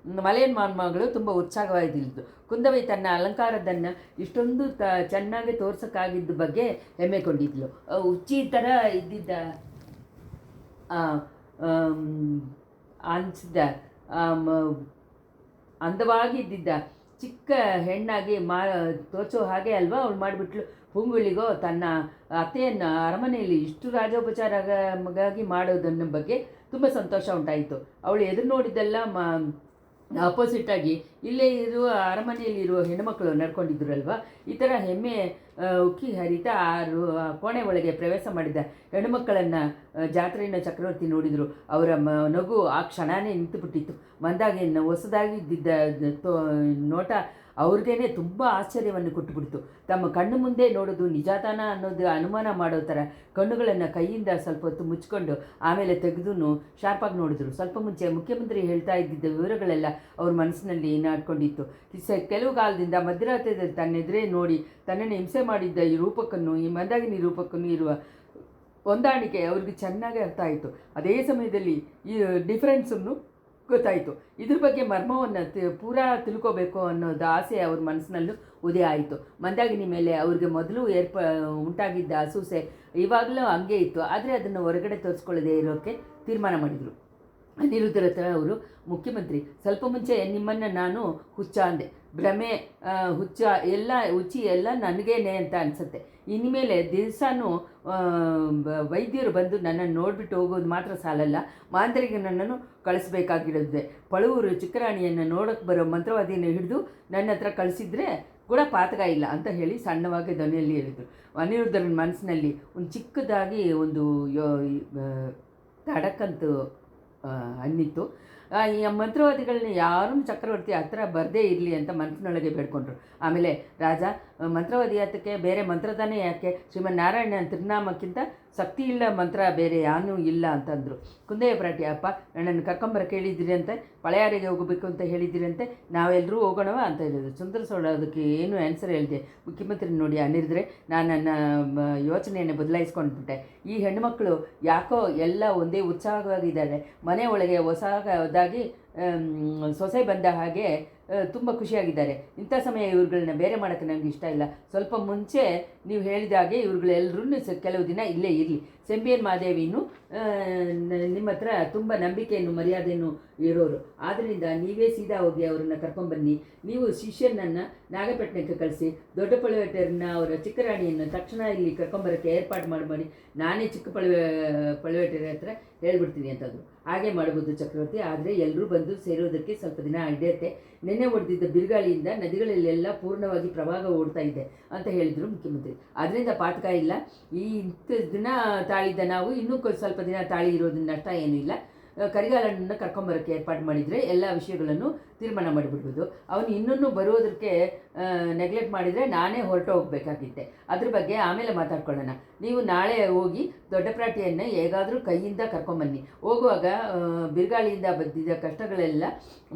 ಮಲೆಯನ್ ಮಾನ್ಮಗಳು ತುಂಬ ಉತ್ಸಾಹವಾಗಿದ್ದು, ಕುಂದವೈ ತನ್ನ ಅಲಂಕಾರದನ್ನು ಇಷ್ಟೊಂದು ಚೆನ್ನಾಗಿ ತೋರ್ಸೋಕ್ಕಾಗಿದ್ದ ಬಗ್ಗೆ ಹೆಮ್ಮೆಕೊಂಡಿದ್ಲು. ಹುಚ್ಚಿ ಥರ ಇದ್ದಿದ್ದ ಅನಿಸಿದ ಅಂದವಾಗಿದ್ದಿದ್ದ ಚಿಕ್ಕ ಹೆಣ್ಣಾಗಿ ತೋಚೋ ಹಾಗೆ ಅಲ್ವಾ ಅವಳು ಮಾಡಿಬಿಟ್ಲು. ಪೂಂಗುಳಿಗೋ ತನ್ನ ಅತ್ತೆಯನ್ನು ಅರಮನೆಯಲ್ಲಿ ಇಷ್ಟು ರಾಜೋಪಚಾರವಾಗಿ ಮಾಡೋದನ್ನ ಬಗ್ಗೆ ತುಂಬ ಸಂತೋಷ ಉಂಟಾಯಿತು. ಅವಳು ಎದುರು ನೋಡಿದ್ದೆಲ್ಲ ಆಪೋಸಿಟಾಗಿ ಇಲ್ಲೇ ಇರುವ ಅರಮನೆಯಲ್ಲಿರುವ ಹೆಣ್ಣುಮಕ್ಕಳು ನಡ್ಕೊಂಡಿದ್ರಲ್ವ. ಈ ಥರ ಹೆಮ್ಮೆ ಉಕ್ಕಿ ಹರಿತಾ ಕೋಣೆ ಒಳಗೆ ಪ್ರವೇಶ ಮಾಡಿದ ಹೆಣ್ಣುಮಕ್ಕಳನ್ನು ಜಾತ್ರೆಯನ್ನು ಚಕ್ರವರ್ತಿ ನೋಡಿದರು. ಅವರ ನಗು ಆ ಕ್ಷಣನೇ ನಿಂತುಬಿಟ್ಟಿತ್ತು. ಮಂದಾಗಿಯನ್ನು ಹೊಸದಾಗಿ ಇದ್ದಿದ್ದ ನೋಟ ಅವ್ರಿಗೇನೆ ತುಂಬ ಆಶ್ಚರ್ಯವನ್ನು ಕೊಟ್ಟುಬಿಡ್ತು. ತಮ್ಮ ಕಣ್ಣು ಮುಂದೆ ನೋಡೋದು ನಿಜಾತಾನ ಅನ್ನೋದು ಅನುಮಾನ ಮಾಡೋ ಥರ ಕಣ್ಣುಗಳನ್ನು ಕೈಯಿಂದ ಸ್ವಲ್ಪ ಹೊತ್ತು ಮುಚ್ಕೊಂಡು ಆಮೇಲೆ ತೆಗೆದು ಶಾರ್ಪಾಗಿ ನೋಡಿದ್ರು. ಸ್ವಲ್ಪ ಮುಂಚೆ ಮುಖ್ಯಮಂತ್ರಿ ಹೇಳ್ತಾ ಇದ್ದಿದ್ದ ವಿವರಗಳೆಲ್ಲ ಅವ್ರ ಮನಸ್ಸಿನಲ್ಲಿ ನಾಟ್ಕೊಂಡಿತ್ತು. ಕೆಲವು ಕಾಲದಿಂದ ಮಧ್ಯರಾತ್ರಿಯಲ್ಲಿ ತನ್ನೆದುರೇ ನೋಡಿ ತನ್ನನ್ನು ಹಿಂಸೆ ಮಾಡಿದ್ದ ಈ ರೂಪಕ್ಕನ್ನು, ಈ ಮಂದಾಗಿನಿ ರೂಪಕ್ಕನ್ನು ಇರುವ ಹೊಂದಾಣಿಕೆ ಅವ್ರಿಗೆ ಚೆನ್ನಾಗಿ ಅರ್ಥ ಆಯಿತು. ಅದೇ ಸಮಯದಲ್ಲಿ ಈ ಡಿಫ್ರೆನ್ಸನ್ನು ಗೊತ್ತಾಯಿತು. ಇದ್ರ ಬಗ್ಗೆ ಮರ್ಮವನ್ನು ಪೂರಾ ತಿಳ್ಕೋಬೇಕು ಅನ್ನೋದು ಆಸೆ ಅವ್ರ ಮನಸ್ಸಿನಲ್ಲೂ ಉದಯ ಆಯಿತು. ಮಂದಾಗಿನಿ ಮೇಲೆ ಅವ್ರಿಗೆ ಮೊದಲು ಉಂಟಾಗಿದ್ದ ಅಸೂಸೆ ಇವಾಗಲೂ ಹಂಗೆ ಇತ್ತು. ಆದರೆ ಅದನ್ನು ಹೊರಗಡೆ ತೋರಿಸ್ಕೊಳ್ಳದೆ ಇರೋಕ್ಕೆ ತೀರ್ಮಾನ ಮಾಡಿದರು. ಅನಿರುದ್ಧರ ಹತ್ರ ಅವರು, ಮುಖ್ಯಮಂತ್ರಿ, ಸ್ವಲ್ಪ ಮುಂಚೆ ನಿಮ್ಮನ್ನು ನಾನು ಹುಚ್ಚ ಅಂದೆ. ಭ್ರಮೆ, ಹುಚ್ಚಿ ಎಲ್ಲ ನನಗೇನೆ ಅಂತ ಅನಿಸುತ್ತೆ. ಇನ್ಮೇಲೆ ದಿವಸನೂ ವೈದ್ಯರು ಬಂದು ನನ್ನನ್ನು ನೋಡಿಬಿಟ್ಟು ಹೋಗೋದು ಮಾತ್ರ ಸಾಲಲ್ಲ, ಮಾಂತ್ರಿಗೆ ನನ್ನನ್ನು ಕಳಿಸ್ಬೇಕಾಗಿರೋದೆ. ಪಳುವೂರು ಚಿಕ್ಕರಾಣಿಯನ್ನು ನೋಡೋಕ್ಕೆ ಬರೋ ಮಂತ್ರವಾದಿಯನ್ನು ಹಿಡಿದು ನನ್ನ ಹತ್ರ ಕಳಿಸಿದ್ರೆ ಕೂಡ ಪಾತಕ ಇಲ್ಲ ಅಂತ ಹೇಳಿ ಸಣ್ಣವಾಗಿ ಧ್ವನಿಯಲ್ಲಿ ಹೇಳಿದರು. ಅನಿರುದ್ಧರ ಮನಸ್ಸಿನಲ್ಲಿ ಒಂದು ಚಿಕ್ಕದಾಗಿ ಒಂದು ತಡಕ್ಕಂತೂ ಅನ್ನಿತ್ತು. ಈ ಮಂತ್ರವಾದಿಗಳನ್ನ ಯಾರೂ ಚಕ್ರವರ್ತಿ ಹತ್ರ ಬರದೇ ಇರಲಿ ಅಂತ ಮನಸ್ಸಿನೊಳಗೆ ಬೇಡ್ಕೊಂಡ್ರು. ಆಮೇಲೆ ರಾಜ, ಮಂತ್ರವಾದಿ ಯಾತಕ್ಕೆ, ಬೇರೆ ಮಂತ್ರದಾನೇ ಯಾಕೆ, ಶ್ರೀಮನ್ನಾರಾಯಣ ತಿರುನಾಮಕ್ಕಿಂತ ಶಕ್ತಿ ಇಲ್ಲ ಮಂತ್ರ ಬೇರೆ ಏನೂ ಇಲ್ಲ ಅಂತಂದರು. ಕುಂದಯ್ಯ ಪ್ರಾಟಿ, ಅಪ್ಪ ನನ್ನನ್ನು ಕರ್ಕೊಂಬರಕ್ಕೆ ಹೇಳಿದ್ದೀರಿ ಅಂತೆ, ಪಳೆಯಾರಿಗೆ ಹೋಗಬೇಕು ಅಂತ ಹೇಳಿದ್ದೀರಿ ಅಂತೆ, ನಾವೆಲ್ಲರೂ ಹೋಗೋಣವ ಅಂತ ಹೇಳಿದ್ರು. ಸುಂದರ ಸೋಳ ಅದಕ್ಕೆ ಏನು ಆನ್ಸರ್ ಹೇಳಿದೆ. ಮುಖ್ಯಮಂತ್ರಿ ನೋಡಿ, ಅನ್ನಿರಿದ್ರೆ ನಾನು ನನ್ನ ಯೋಚನೆಯನ್ನು ಬದಲಾಯಿಸ್ಕೊಂಡ್ಬಿಟ್ಟೆ. ಈ ಹೆಣ್ಣುಮಕ್ಕಳು ಯಾಕೋ ಎಲ್ಲ ಒಂದೇ ಉತ್ಸಾಹವಾಗಿದ್ದಾರೆ. ಮನೆ ಒಳಗೆ ಹೊಸದಾಗಿ ಸೊಸೆ ಬಂದ ಹಾಗೆ ತುಂಬ ಖುಷಿಯಾಗಿದ್ದಾರೆ. ಇಂಥ ಸಮಯ ಇವ್ರುಗಳನ್ನ ಬೇರೆ ಮಾಡೋಕ್ಕೆ ನನಗೆ ಇಷ್ಟ ಇಲ್ಲ. ಸ್ವಲ್ಪ ಮುಂಚೆ ನೀವು ಹೇಳಿದ ಹಾಗೆ ಇವ್ರುಗಳೆಲ್ಲರೂ ಕೆಲವು ದಿನ ಇಲ್ಲೇ ಇರಲಿ. ಸೆಂಬಿಯನ್ ಮಾದೇವಿನೂ ನಿಮ್ಮ ಹತ್ರ ತುಂಬ ನಂಬಿಕೆಯನ್ನು ಮರ್ಯಾದೆಯನ್ನು ಇರೋರು. ಆದ್ದರಿಂದ ನೀವೇ ಸೀದಾ ಹೋಗಿ ಅವರನ್ನು ಕರ್ಕೊಂಬನ್ನಿ. ನೀವು ಶಿಷ್ಯನನ್ನು ನಾಗಪಟ್ಟಣಕ್ಕೆ ಕಳಿಸಿ, ದೊಡ್ಡ ಪಳುವೇಟರನ್ನ ಅವರ ಚಿಕ್ಕರಾಣಿಯನ್ನು ತಕ್ಷಣ ಇಲ್ಲಿ ಕರ್ಕೊಂಬರೋಕ್ಕೆ ಏರ್ಪಾಡು ಮಾಡಿ ನಾನೇ ಚಿಕ್ಕ ಪಳುವೇಟರ ಹತ್ರ ಹೇಳ್ಬಿಡ್ತೀನಿ ಅಂತಂದರು. ಹಾಗೆ ಮಾಡ್ಬೋದು ಚಕ್ರವರ್ತಿ, ಆದರೆ ಎಲ್ಲರೂ ಬಂದು ಸೇರೋದಕ್ಕೆ ಸ್ವಲ್ಪ ದಿನ ಹಿಡಿಯುತ್ತೆ. ನೆನ್ನೆ ಹೊಡೆದಿದ್ದ ಬಿರುಗಾಳಿಯಿಂದ ನದಿಗಳಲ್ಲೆಲ್ಲ ಪೂರ್ಣವಾಗಿ ಪ್ರವಾಹ ಓಡ್ತಾ ಇದೆ ಅಂತ ಹೇಳಿದರು ಮುಖ್ಯಮಂತ್ರಿ. ಅದರಿಂದ ಪಾತಕ ಇಲ್ಲ. ಇಂಥ ದಿನ ತಾಳಿದ್ದ ನಾವು ಇನ್ನೂ ಸ್ವಲ್ಪ ದಿನ ತಾಳಿ ಇರೋದ್ರಿಂದ ನಷ್ಟ ಏನೂ ಇಲ್ಲ. ಕರಿಗಾಲನನ್ನು ಕರ್ಕೊಂಬರೋಕ್ಕೆ ಏರ್ಪಾಡು ಮಾಡಿದರೆ ಎಲ್ಲ ವಿಷಯಗಳನ್ನು ತೀರ್ಮಾನ ಮಾಡಿಬಿಡ್ಬೋದು. ಅವನು ಇನ್ನೂ ಬರೋದಕ್ಕೆ ನೆಗ್ಲೆಕ್ಟ್ ಮಾಡಿದರೆ ನಾನೇ ಹೊರಟು ಹೋಗಬೇಕಾಗಿತ್ತೆ. ಅದ್ರ ಬಗ್ಗೆ ಆಮೇಲೆ ಮಾತಾಡ್ಕೊಳ್ಳೋಣ. ನೀವು ನಾಳೆ ಹೋಗಿ ದೊಡ್ಡ ಪ್ರಾಟಿಯನ್ನು ಹೇಗಾದರೂ ಕೈಯಿಂದ ಕರ್ಕೊಂಬನ್ನಿ. ಹೋಗುವಾಗ ಬಿರುಗಾಳಿಯಿಂದ ಬಂದಿದ್ದ ಕಷ್ಟಗಳೆಲ್ಲ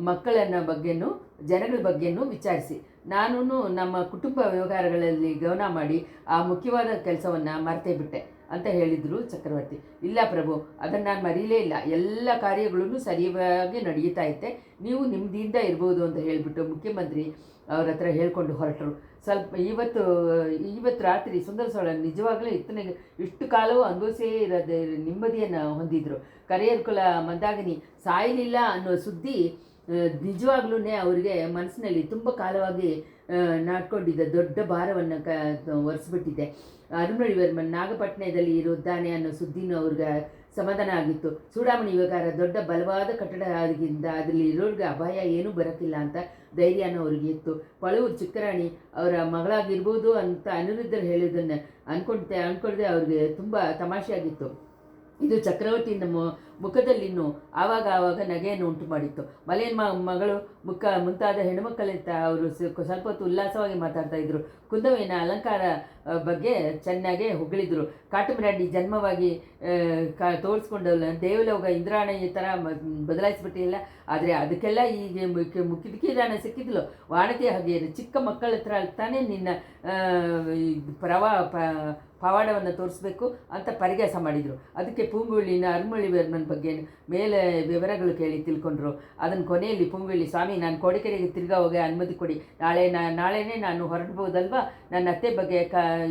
ಮಕ್ಕಳನ್ನ ಬಗ್ಗೆನೂ ಜನಗಳ ಬಗ್ಗೆನೂ ವಿಚಾರಿಸಿ. ನಾನು ನಮ್ಮ ಕುಟುಂಬ ವ್ಯವಹಾರಗಳಲ್ಲಿ ಗಮನ ಮಾಡಿ ಆ ಮುಖ್ಯವಾದ ಕೆಲಸವನ್ನು ಮರ್ತೇ ಬಿಟ್ಟೆ ಅಂತ ಹೇಳಿದರು ಚಕ್ರವರ್ತಿ. ಇಲ್ಲ ಪ್ರಭು, ಅದನ್ನು ನಾನು ಮರೀಲೇ ಇಲ್ಲ. ಎಲ್ಲ ಕಾರ್ಯಗಳೂ ಸರಿಯಾಗಿ ನಡೆಯುತ್ತಾ ಇತ್ತೆ. ನೀವು ನೆಮ್ಮದಿಯಿಂದ ಇರ್ಬೋದು ಅಂತ ಹೇಳಿಬಿಟ್ಟು ಮುಖ್ಯಮಂತ್ರಿ ಅವ್ರ ಹತ್ರ ಹೇಳ್ಕೊಂಡು ಹೊರಟರು. ಸ್ವಲ್ಪ ಇವತ್ತು ರಾತ್ರಿ ಸುಂದರ ಸೋಳ ನಿಜವಾಗಲೂ ಇಷ್ಟು ಕಾಲವೂ ಅನುಭವಿಸೇ ಇರೋದೇ ನೆಮ್ಮದಿಯನ್ನು ಹೊಂದಿದ್ರು. ಕರಿಯರ್ಕುಲ ಮಂದಾಗಿನಿ ಸಾಯಲಿಲ್ಲ ಅನ್ನೋ ಸುದ್ದಿ ನಿಜವಾಗ್ಲೂ ಅವರಿಗೆ ಮನಸ್ಸಿನಲ್ಲಿ ತುಂಬ ಕಾಲವಾಗಿ ನಾಟ್ಕೊಂಡಿದ್ದ ದೊಡ್ಡ ಭಾರವನ್ನು ಒರೆಸ್ಬಿಟ್ಟಿದೆ. ಅರುಣಮೊಳಿವರ್ಮನ್ ನಾಗಪಟ್ಟಣದಲ್ಲಿ ಇರುತ್ತಾನೆ ಅನ್ನೋ ಸುದ್ದಿನೂ ಅವ್ರಿಗೆ ಸಮಾಧಾನ ಆಗಿತ್ತು. ಚೂಡಾಮಣಿ ವಿಕಾರ ದೊಡ್ಡ ಬಲವಾದ ಕಟ್ಟಡ ಆಗಿಂದ ಅದರಲ್ಲಿ ಇರೋರಿಗೆ ಅಪಾಯ ಏನೂ ಬರೋಕ್ಕಿಲ್ಲ ಅಂತ ಧೈರ್ಯನ ಅವ್ರಿಗೆ ಇತ್ತು. ಪಳವೂರು ಚಿಕ್ಕರಾಣಿ ಅವರ ಮಗಳಾಗಿರ್ಬೋದು ಅಂತ ಅನಿರುದ್ಧರು ಹೇಳಿದ್ದನ್ನು ಅಂದ್ಕೊಳ್ದೆ ಅವ್ರಿಗೆ ತುಂಬ ತಮಾಷೆ ಆಗಿತ್ತು. ಇದು ಚಕ್ರವರ್ತಿಯಿಂದ ಮುಖದಲ್ಲಿನ್ನೂ ಆವಾಗ ನಗೆಯನ್ನು ಉಂಟು ಮಾಡಿತ್ತು. ಮಲೆಯನ್ ಮಗಳು ಮುಂತಾದ ಹೆಣ್ಣುಮಕ್ಕಳಿಂದ ಅವರು ಸ್ವಲ್ಪ ಹೊತ್ತು ಉಲ್ಲಾಸವಾಗಿ ಮಾತಾಡ್ತಾ ಇದ್ರು. ಕುಂದವೇನ ಅಲಂಕಾರ ಬಗ್ಗೆ ಚೆನ್ನಾಗೇ ಹೊಗಳಿದ್ರು. ಕಾಟಮರಾಡಿ ಜನ್ಮವಾಗಿ ತೋರಿಸ್ಕೊಂಡವಲ್ಲ, ದೇವಲೋಕ ಇಂದ್ರಾಣಿ ಈ ಥರ ಬದಲಾಯಿಸ್ಬಿಟ್ಟಿಲ್ಲ. ಆದರೆ ಅದಕ್ಕೆಲ್ಲ ಈಗ ಮುಖಿದಾನ ಸಿಕ್ಕಿದ್ಲು. ವಾಣತಿ ಹಾಗೆ ಚಿಕ್ಕ ಮಕ್ಕಳ ಹತ್ರ ತಾನೇ ನಿನ್ನ ಪವಾಡವನ್ನು ತೋರಿಸ್ಬೇಕು ಅಂತ ಪರಿಹಾಸ ಮಾಡಿದರು. ಅದಕ್ಕೆ ಪೂಂಗುಳಿನ ಅರುಮೊಳಿವರ್ಮನ ಬಗ್ಗೆ ಮೇಲೆ ವಿವರಗಳು ಕೇಳಿ ತಿಳ್ಕೊಂಡ್ರು. ಅದನ್ನು ಕೊನೆಯಲ್ಲಿ ಪೂಂಗುಳಿ, ಸ್ವಾಮಿ ನಾನು ಕೋಡಿಕೆರೆಗೆ ತಿರ್ಗಾ ಹೋಗಿ ಅನುಮತಿ ಕೊಡಿ, ನಾಳೆನೇ ನಾನು ಹೊರಡ್ಬೋದಲ್ವಾ, ನನ್ನ ಅತ್ತೆ ಬಗ್ಗೆ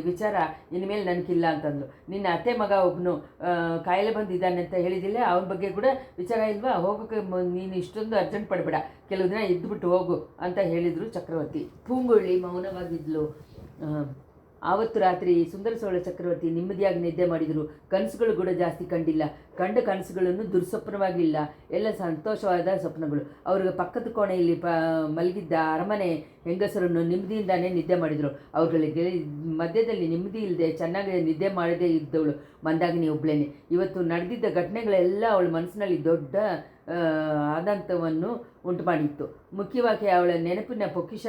ವಿಚಾರ ಇನ್ಮೇಲೆ ನನಗಿಲ್ಲ ಅಂತಂದ್ಲು. ನಿನ್ನ ಅತ್ತೆ ಮಗ ಒಬ್ಬನು ಕಾಯಿಲೆ ಬಂದಿದ್ದಾನೆ ಅಂತ ಹೇಳಿದಿಲ್ಲ, ಅವನ ಬಗ್ಗೆ ಕೂಡ ವಿಚಾರ ಇಲ್ವಾ, ಹೋಗೋಕ್ಕೆ ನೀನು ಇಷ್ಟೊಂದು ಅರ್ಜೆಂಟ್ ಪಡಬೇಡ, ಕೆಲವು ದಿನ ಇದ್ದುಬಿಟ್ಟು ಹೋಗು ಅಂತ ಹೇಳಿದರು ಚಕ್ರವರ್ತಿ. ಪೂಂಗುಳಿ ಮೌನವಾಗಿದ್ಲು. ಆವತ್ತು ರಾತ್ರಿ ಸುಂದರ ಸೋಳ ಚಕ್ರವರ್ತಿ ನೆಮ್ಮದಿಯಾಗಿ ನಿದ್ದೆ ಮಾಡಿದರು. ಕನಸುಗಳು ಕೂಡ ಜಾಸ್ತಿ ಕಂಡಿಲ್ಲ. ಕಂಡ ಕನಸುಗಳನ್ನು ದುರ್ಸ್ವಪ್ನವಾಗಿಲ್ಲ, ಎಲ್ಲ ಸಂತೋಷವಾದ ಸ್ವಪ್ನಗಳು. ಅವ್ರಿಗೆ ಪಕ್ಕದ ಕೋಣೆಯಲ್ಲಿ ಮಲಗಿದ್ದ ಅರಮನೆ ಹೆಂಗಸರನ್ನು ನೆಮ್ಮದಿಯಿಂದಾನೇ ನಿದ್ದೆ ಮಾಡಿದರು. ಅವ್ರಿಗೆ ಮಧ್ಯದಲ್ಲಿ ನೆಮ್ಮದಿ ಇಲ್ಲದೆ ಚೆನ್ನಾಗಿ ನಿದ್ದೆ ಮಾಡದೇ ಇದ್ದವಳು ಮಂದಾಗಿನಿ ಒಬ್ಳೇನೆ. ಇವತ್ತು ನಡೆದಿದ್ದ ಘಟನೆಗಳೆಲ್ಲ ಅವಳ ಮನಸ್ಸಿನಲ್ಲಿ ದೊಡ್ಡ ಆದಂತವನ್ನು ಉಂಟು ಮಾಡಿತ್ತು. ಮುಖ್ಯವಾಗಿ ಅವಳ ನೆನಪಿನ ಪೊಕ್ಕಿಷ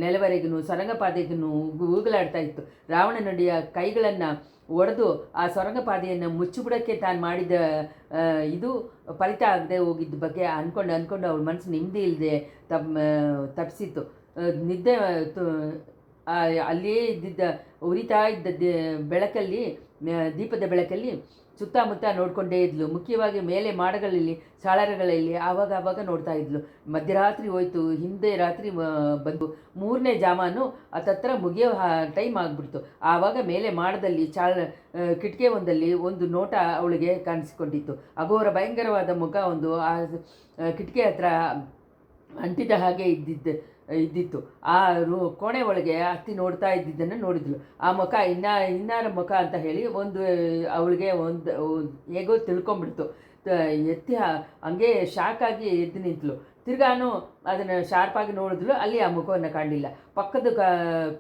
ನೆಲವರೆಗೂ ಸೊರಂಗಪಾದೆಗೂ ಊಗಲಾಡ್ತಾ ಇತ್ತು. ರಾವಣನುಡಿಯ ಕೈಗಳನ್ನು ಒಡೆದು ಆ ಸೊರಂಗಪಾದೆಯನ್ನು ಮುಚ್ಚಿಬಿಡೋಕ್ಕೆ ತಾನು ಮಾಡಿದ ಇದು ಫಲಿತ ಆಗದೆ ಹೋಗಿದ್ದ ಬಗ್ಗೆ ಅಂದ್ಕೊಂಡು ಅವಳ ಮನಸ್ಸು ನೆಮ್ಮದಿ ಇಲ್ಲದೆ ತಪ್ಪಿಸಿತ್ತು. ನಿದ್ದೆ ಅಲ್ಲಿಯೇ ಇದ್ದಿದ್ದ ಉರಿತಾ ಇದ್ದ ಬೆಳಕಲ್ಲಿ, ದೀಪದ ಬೆಳಕಲ್ಲಿ ಸುತ್ತಮುತ್ತ ನೋಡಿಕೊಂಡೇ ಇದ್ಲು. ಮುಖ್ಯವಾಗಿ ಮೇಲೆ ಮಾಡಗಳಲ್ಲಿ, ಸಾಳರಗಳಲ್ಲಿ ಆವಾಗ ನೋಡ್ತಾ ಇದ್ಲು. ಮಧ್ಯರಾತ್ರಿ ಹೋಯ್ತು, ಹಿಂದೆ ರಾತ್ರಿ ಬಂದು 3ನೇ ಜಾಮಾನು ಹತ್ತತ್ರ ಮುಗಿಯೋ ಟೈಮ್ ಆಗಿಬಿಡ್ತು. ಆವಾಗ ಮೇಲೆ ಮಾಡದಲ್ಲಿ ಕಿಟಕಿ ಒಂದಲ್ಲಿ ಒಂದು ನೋಟ ಅವಳಿಗೆ ಕಾಣಿಸಿಕೊಂಡಿತ್ತು. ಅಘೋರ ಭಯಂಕರವಾದ ಮುಖ ಒಂದು ಆ ಕಿಟಕಿ ಹತ್ರ ಅಂಟಿದ ಹಾಗೆ ಇದ್ದಿತ್ತು. ಆ ಕೋಣೆ ಒಳಗೆ ಹತ್ತಿ ನೋಡ್ತಾ ಇದ್ದಿದ್ದನ್ನು ನೋಡಿದ್ಳು. ಆ ಮುಖ ಇನ್ನಾರ ಮುಖ ಅಂತ ಹೇಳಿ ಅವಳಿಗೆ ಹೇಗೋ ತಿಳ್ಕೊಂಬಿಡ್ತು. ಎತ್ತಿ ಹಂಗೆ ಶಾಕಾಗಿ ಎದ್ದು ನಿಂತಳು. ತಿರ್ಗಾನು ಅದನ್ನು ಶಾರ್ಪಾಗಿ ನೋಡಿದ್ಲು. ಅಲ್ಲಿ ಆ ಮುಖವನ್ನು ಕಾಣಲಿಲ್ಲ. ಪಕ್ಕದ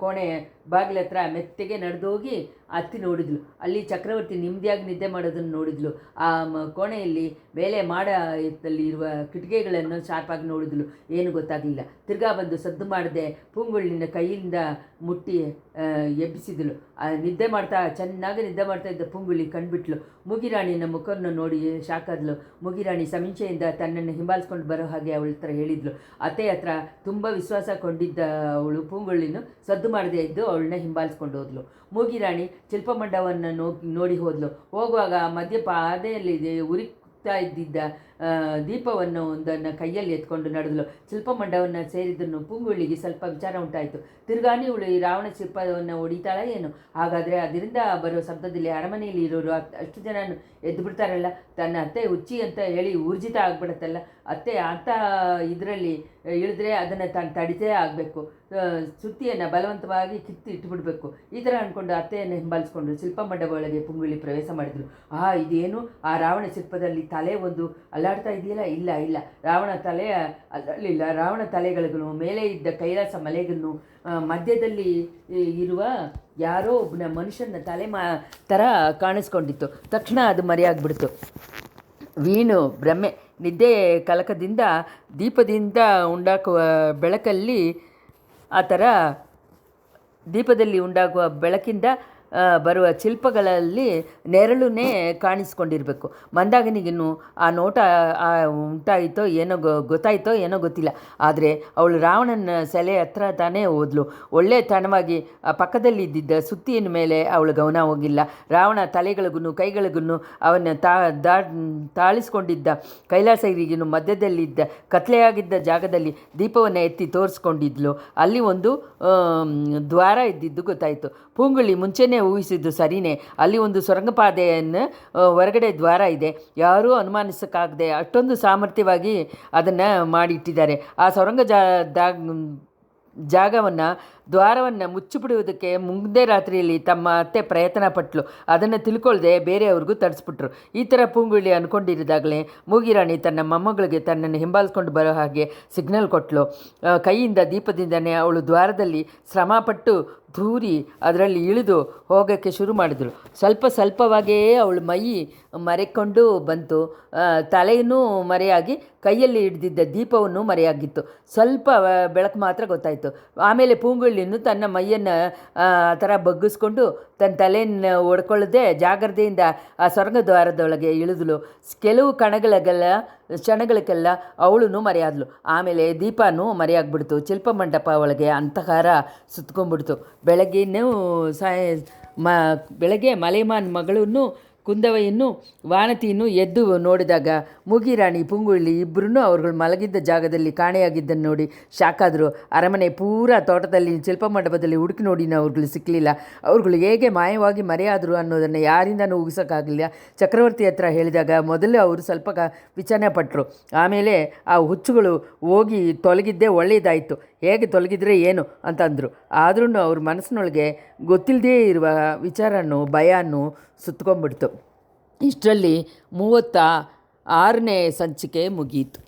ಕೋಣೆ ಬಾಗಿಲ ಹತ್ರ ಮೆತ್ತಗೆ ನಡೆದೋಗಿ ಹತ್ತಿ ನೋಡಿದ್ಲು. ಅಲ್ಲಿ ಚಕ್ರವರ್ತಿ ನೆಮ್ಮದಿಯಾಗಿ ನಿದ್ದೆ ಮಾಡೋದನ್ನು ನೋಡಿದ್ಲು. ಆ ಕೋಣೆಯಲ್ಲಿ ಮೇಲೆ ಮಾಡದಲ್ಲಿ ಇರುವ ಕಿಟಕಿಗಳನ್ನು ಶಾರ್ಪಾಗಿ ನೋಡಿದ್ಲು. ಏನು ಗೊತ್ತಾಗಲಿಲ್ಲ. ತಿರ್ಗಾ ಬಂದು ಸದ್ದು ಮಾಡದೆ ಪೂಂಗುಳಿನ ಕೈಯಿಂದ ಮುಟ್ಟಿ ಎಬ್ಬಿಸಿದಳು. ಚೆನ್ನಾಗಿ ನಿದ್ದೆ ಮಾಡ್ತಾ ಇದ್ದ ಪೂಂಗುಳಿ ಕಂಡುಬಿಟ್ಲು. ಮುಗಿರಾಣಿನ ಮುಖವನ್ನು ನೋಡಿ ಶಾಕಾದ್ಲು. ಮುಗಿರಾಣಿ ಸಮೀಕ್ಷೆಯಿಂದ ತನ್ನನ್ನು ಹಿಂಬಾಲಿಸ್ಕೊಂಡು ಬರೋ ಹಾಗೆ ಅವಳ ಹತ್ರ ಹೇಳಿದ್ಲು. ಅತ್ತೆ ಹತ್ರ ತುಂಬ ವಿಶ್ವಾಸ ಕೊಂಡಿದ್ದ ಅವಳು ಪೂಂಗುಳಿನ ಸದ್ದು ಮಾಡದೇ ಇದ್ದು ಅವಳನ್ನ ಹಿಂಬಾಲಿಸ್ಕೊಂಡು ಹೋದ್ಲು. ಮೂಗಿರಾಣಿ ಶಿಲ್ಪಮಂಡವನ್ನು ನೋಡಿ ಹೋದ್ಲು. ಹೋಗುವಾಗ ಮಧ್ಯ ಪಾದೆಯಲ್ಲಿ ಉರಿತಾ ಇದ್ದಿದ್ದ ದೀಪವನ್ನು ಒಂದನ್ನು ಕೈಯಲ್ಲಿ ಎತ್ಕೊಂಡು ನಡೆದಳು. ಶಿಲ್ಪಮಂಡವನ್ನು ಸೇರಿದ್ದನ್ನು ಪೂಂಗುಳಿಗೆ ಸ್ವಲ್ಪ ವಿಚಾರ ಉಂಟಾಯಿತು. ತಿರ್ಗಾನಿ ಇವಳು ಈ ರಾವಣ ಶಿಲ್ಪವನ್ನು ಹೊಡಿತಾಳ ಏನು? ಹಾಗಾದರೆ ಅದರಿಂದ ಬರೋ ಶಬ್ದದಲ್ಲಿ ಅರಮನೆಯಲ್ಲಿ ಇರೋರು ಅಷ್ಟು ಜನ ಎದ್ದು ಬಿಡ್ತಾರಲ್ಲ, ತನ್ನ ಅತ್ತೆ ಹುಚ್ಚಿ ಅಂತ ಹೇಳಿ ಊರ್ಜಿತ ಆಗ್ಬಿಡತ್ತಲ್ಲ, ಅತ್ತೆ ಅಂತ ಇದರಲ್ಲಿ ಇಳಿದ್ರೆ ಅದನ್ನು ತಾನು ತಡಿತೇ ಆಗಬೇಕು, ಸುತ್ತಿಯನ್ನು ಬಲವಂತವಾಗಿ ಕಿತ್ತು ಇಟ್ಟುಬಿಡಬೇಕು. ಈ ಥರ ಅಂದ್ಕೊಂಡು ಅತ್ತೆಯನ್ನು ಹಿಂಬಾಲಿಸ್ಕೊಂಡು ಶಿಲ್ಪಮಂಡ ಒಳಗೆ ಪುಂಗುಳಿ ಪ್ರವೇಶ ಮಾಡಿದರು. ಇದೇನು ಆ ರಾವಣ ಶಿಲ್ಪದಲ್ಲಿ ತಲೆ ಒಂದು ಅಲ್ಲಾಡ್ತಾ ಇದೆಯಲ್ಲ? ಇಲ್ಲ, ರಾವಣ ತಲೆ ಅಲ್ಲಿಲ್ಲ. ರಾವಣ ತಲೆಗಳಿಗೂ ಮೇಲೆ ಇದ್ದ ಕೈಲಾಸ ಮಲೆಗೂ ಮಧ್ಯದಲ್ಲಿ ಇರುವ ಯಾರೋ ಒಬ್ಬನ ಮನುಷ್ಯನ ತಲೆ ಥರ ಕಾಣಿಸ್ಕೊಂಡಿತ್ತು. ತಕ್ಷಣ ಅದು ಮರೆಯಾಗ್ಬಿಡ್ತು. ವೀಣು ಭ್ರಮೆ, ನಿದ್ದೆ ಕಲಕದಿಂದ ದೀಪದಿಂದ ಉಂಟಾಗುವ ಬೆಳಕಲ್ಲಿ ಆ ಥರ ದೀಪದಲ್ಲಿ ಉಂಟಾಗುವ ಬೆಳಕಿಂದ ಬರುವ ಶಿಲ್ಪಗಳಲ್ಲಿ ನೆರಳುನೇ ಕಾಣಿಸ್ಕೊಂಡಿರಬೇಕು. ಮಂದಾಗಿನಿಗೂ ಆ ನೋಟ ಉಂಟಾಯಿತೋ ಏನೋ ಗೊತ್ತಾಯಿತೋ ಏನೋ ಗೊತ್ತಿಲ್ಲ. ಆದರೆ ಅವಳು ರಾವಣನ ಸೆಲೆ ಹತ್ರ ತಾನೇ ಹೋದ್ಲು. ಒಳ್ಳೆತನವಾಗಿ ಆ ಪಕ್ಕದಲ್ಲಿ ಇದ್ದಿದ್ದ ಸುತ್ತಿನ ಮೇಲೆ ಅವಳು ಗಮನ ಹೋಗಿಲ್ಲ. ರಾವಣ ತಲೆಗಳಿಗೂ ಕೈಗಳಿಗೂ ಅವನ್ನ ತಾಳಿಸ್ಕೊಂಡಿದ್ದ ಕೈಲಾಸಗಿರಿಗೂ ಮಧ್ಯದಲ್ಲಿದ್ದ ಕತ್ಲೆಯಾಗಿದ್ದ ಜಾಗದಲ್ಲಿ ದೀಪವನ್ನು ಎತ್ತಿ ತೋರಿಸ್ಕೊಂಡಿದ್ಲು. ಅಲ್ಲಿ ಒಂದು ದ್ವಾರ ಇದ್ದಿದ್ದು ಗೊತ್ತಾಯಿತು. ಪೂಂಗುಳಿ ಮುಂಚೆನೇ ಊಹಿಸಿದ್ದು ಸರಿಯೇ. ಅಲ್ಲಿ ಒಂದು ಸೊರಂಗಪಾದೆಯನ್ನು ಹೊರಗಡೆ ದ್ವಾರ ಇದೆ. ಯಾರೂ ಅನುಮಾನಿಸೋಕ್ಕಾಗದೆ ಅಷ್ಟೊಂದು ಸಾಮರ್ಥ್ಯವಾಗಿ ಅದನ್ನು ಮಾಡಿಟ್ಟಿದ್ದಾರೆ. ಆ ಸೊರಂಗ ಜಾಗವನ್ನು ದ್ವಾರವನ್ನು ಮುಚ್ಚಿಬಿಡುವುದಕ್ಕೆ ಮುಂದೆ ರಾತ್ರಿಯಲ್ಲಿ ತಮ್ಮ ಅತ್ತೆ ಪ್ರಯತ್ನ ಪಟ್ಟಳು. ಅದನ್ನು ತಿಳ್ಕೊಳ್ದೆ ಬೇರೆಯವ್ರಿಗೂ ತಡಿಸ್ಬಿಟ್ರು. ಈ ಥರ ಪೂಂಗುಳಿ ಅಂದ್ಕೊಂಡಿರಿದಾಗಲೇ ಮೂಗಿರಾಣಿ ತನ್ನ ಮೊಮ್ಮಗಳಿಗೆ ತನ್ನನ್ನು ಹಿಂಬಾಲಿಸ್ಕೊಂಡು ಬರೋ ಹಾಗೆ ಸಿಗ್ನಲ್ ಕೊಟ್ಟಳು. ಕೈಯಿಂದ ದೀಪದಿಂದನೇ ಅವಳು ದ್ವಾರದಲ್ಲಿ ಶ್ರಮಪಟ್ಟು ದೂರಿ ಅದರಲ್ಲಿ ಇಳಿದು ಹೋಗೋಕ್ಕೆ ಶುರು ಮಾಡಿದಳು. ಸ್ವಲ್ಪವಾಗಿಯೇ ಅವಳು ಮೈ ಮರೆಕೊಂಡು ಬಂತು. ತಲೆಯೂ ಮರೆಯಾಗಿ ಕೈಯಲ್ಲಿ ಹಿಡಿದಿದ್ದ ದೀಪವನ್ನು ಮರೆಯಾಗಿತ್ತು. ಸ್ವಲ್ಪ ಬೆಳಕು ಮಾತ್ರ ಗೊತ್ತಾಯಿತು. ಆಮೇಲೆ ಪೂಂಗುಳಿಯನ್ನು ತನ್ನ ಮೈಯನ್ನು ಆ ಥರ ಬಗ್ಗಿಸ್ಕೊಂಡು ತನ್ನ ತಲೆಯನ್ನು ಒಡ್ಕೊಳ್ಳದೆ ಜಾಗ್ರತೆಯಿಂದ ಆ ಸ್ವರ್ಗ ದ್ವಾರದೊಳಗೆ ಇಳಿದಳು. ಕೆಲವು ಕ್ಷಣಗಳಿಗೆಲ್ಲ ಅವಳು ಮರೆಯಾದಳು. ಆಮೇಲೆ ದೀಪನೂ ಮರೆಯಾಗ್ಬಿಡ್ತು. ಶಿಲ್ಪಮಂಟಪ ಒಳಗೆ ಅಂತಹಾರ ಸುತ್ಕೊಂಡ್ಬಿಡ್ತು. ಬೆಳಗ್ಗೆ ಮಲೆಮಾನ್ ಮಗಳನ್ನು ಕುಂದವೆಯನ್ನು ವಾನತಿಯನ್ನು ಎದ್ದು ನೋಡಿದಾಗ ಮೂಗಿರಾಣಿ ಪೂಂಗುಳಿ ಇಬ್ಬರೂ ಅವ್ರುಗಳು ಮಲಗಿದ್ದ ಜಾಗದಲ್ಲಿ ಕಾಣೆಯಾಗಿದ್ದನ್ನು ನೋಡಿ ಶಾಕಾದರು. ಅರಮನೆ ಪೂರಾ ತೋಟದಲ್ಲಿ ಶಿಲ್ಪಮಂಟಪದಲ್ಲಿ ಹುಡುಕಿ ನೋಡಿನ ಅವ್ರುಗಳು ಸಿಕ್ಕಲಿಲ್ಲ. ಅವ್ರುಗಳು ಹೇಗೆ ಮಾಯವಾಗಿ ಮರೆಯಾದರು ಅನ್ನೋದನ್ನು ಯಾರಿಂದನೂ ಊಹಿಸೋಕ್ಕಾಗಲಿಲ್ಲ. ಚಕ್ರವರ್ತಿ ಹತ್ರ ಹೇಳಿದಾಗ ಮೊದಲು ಅವರು ಸ್ವಲ್ಪ ವಿಚಾರಣೆ ಪಟ್ಟರು. ಆಮೇಲೆ ಆ ಹುಚ್ಚುಗಳು ಹೋಗಿ ತೊಲಗಿದ್ದೇ ಒಳ್ಳೆಯದಾಯಿತು, ಹೇಗೆ ತೊಲಗಿದ್ರೆ ಏನು ಅಂತಂದರು. ಆದ್ರೂ ಅವ್ರ ಮನಸ್ಸಿನೊಳಗೆ ಗೊತ್ತಿಲ್ಲದೇ ಇರುವ ವಿಚಾರನೂ ಭಯನೂ ಸುತ್ಕೊಂಡ್ಬಿಡ್ತು. ಇಷ್ಟರಲ್ಲಿ 36ನೇ ಸಂಚಿಕೆ ಮುಗಿಯಿತು.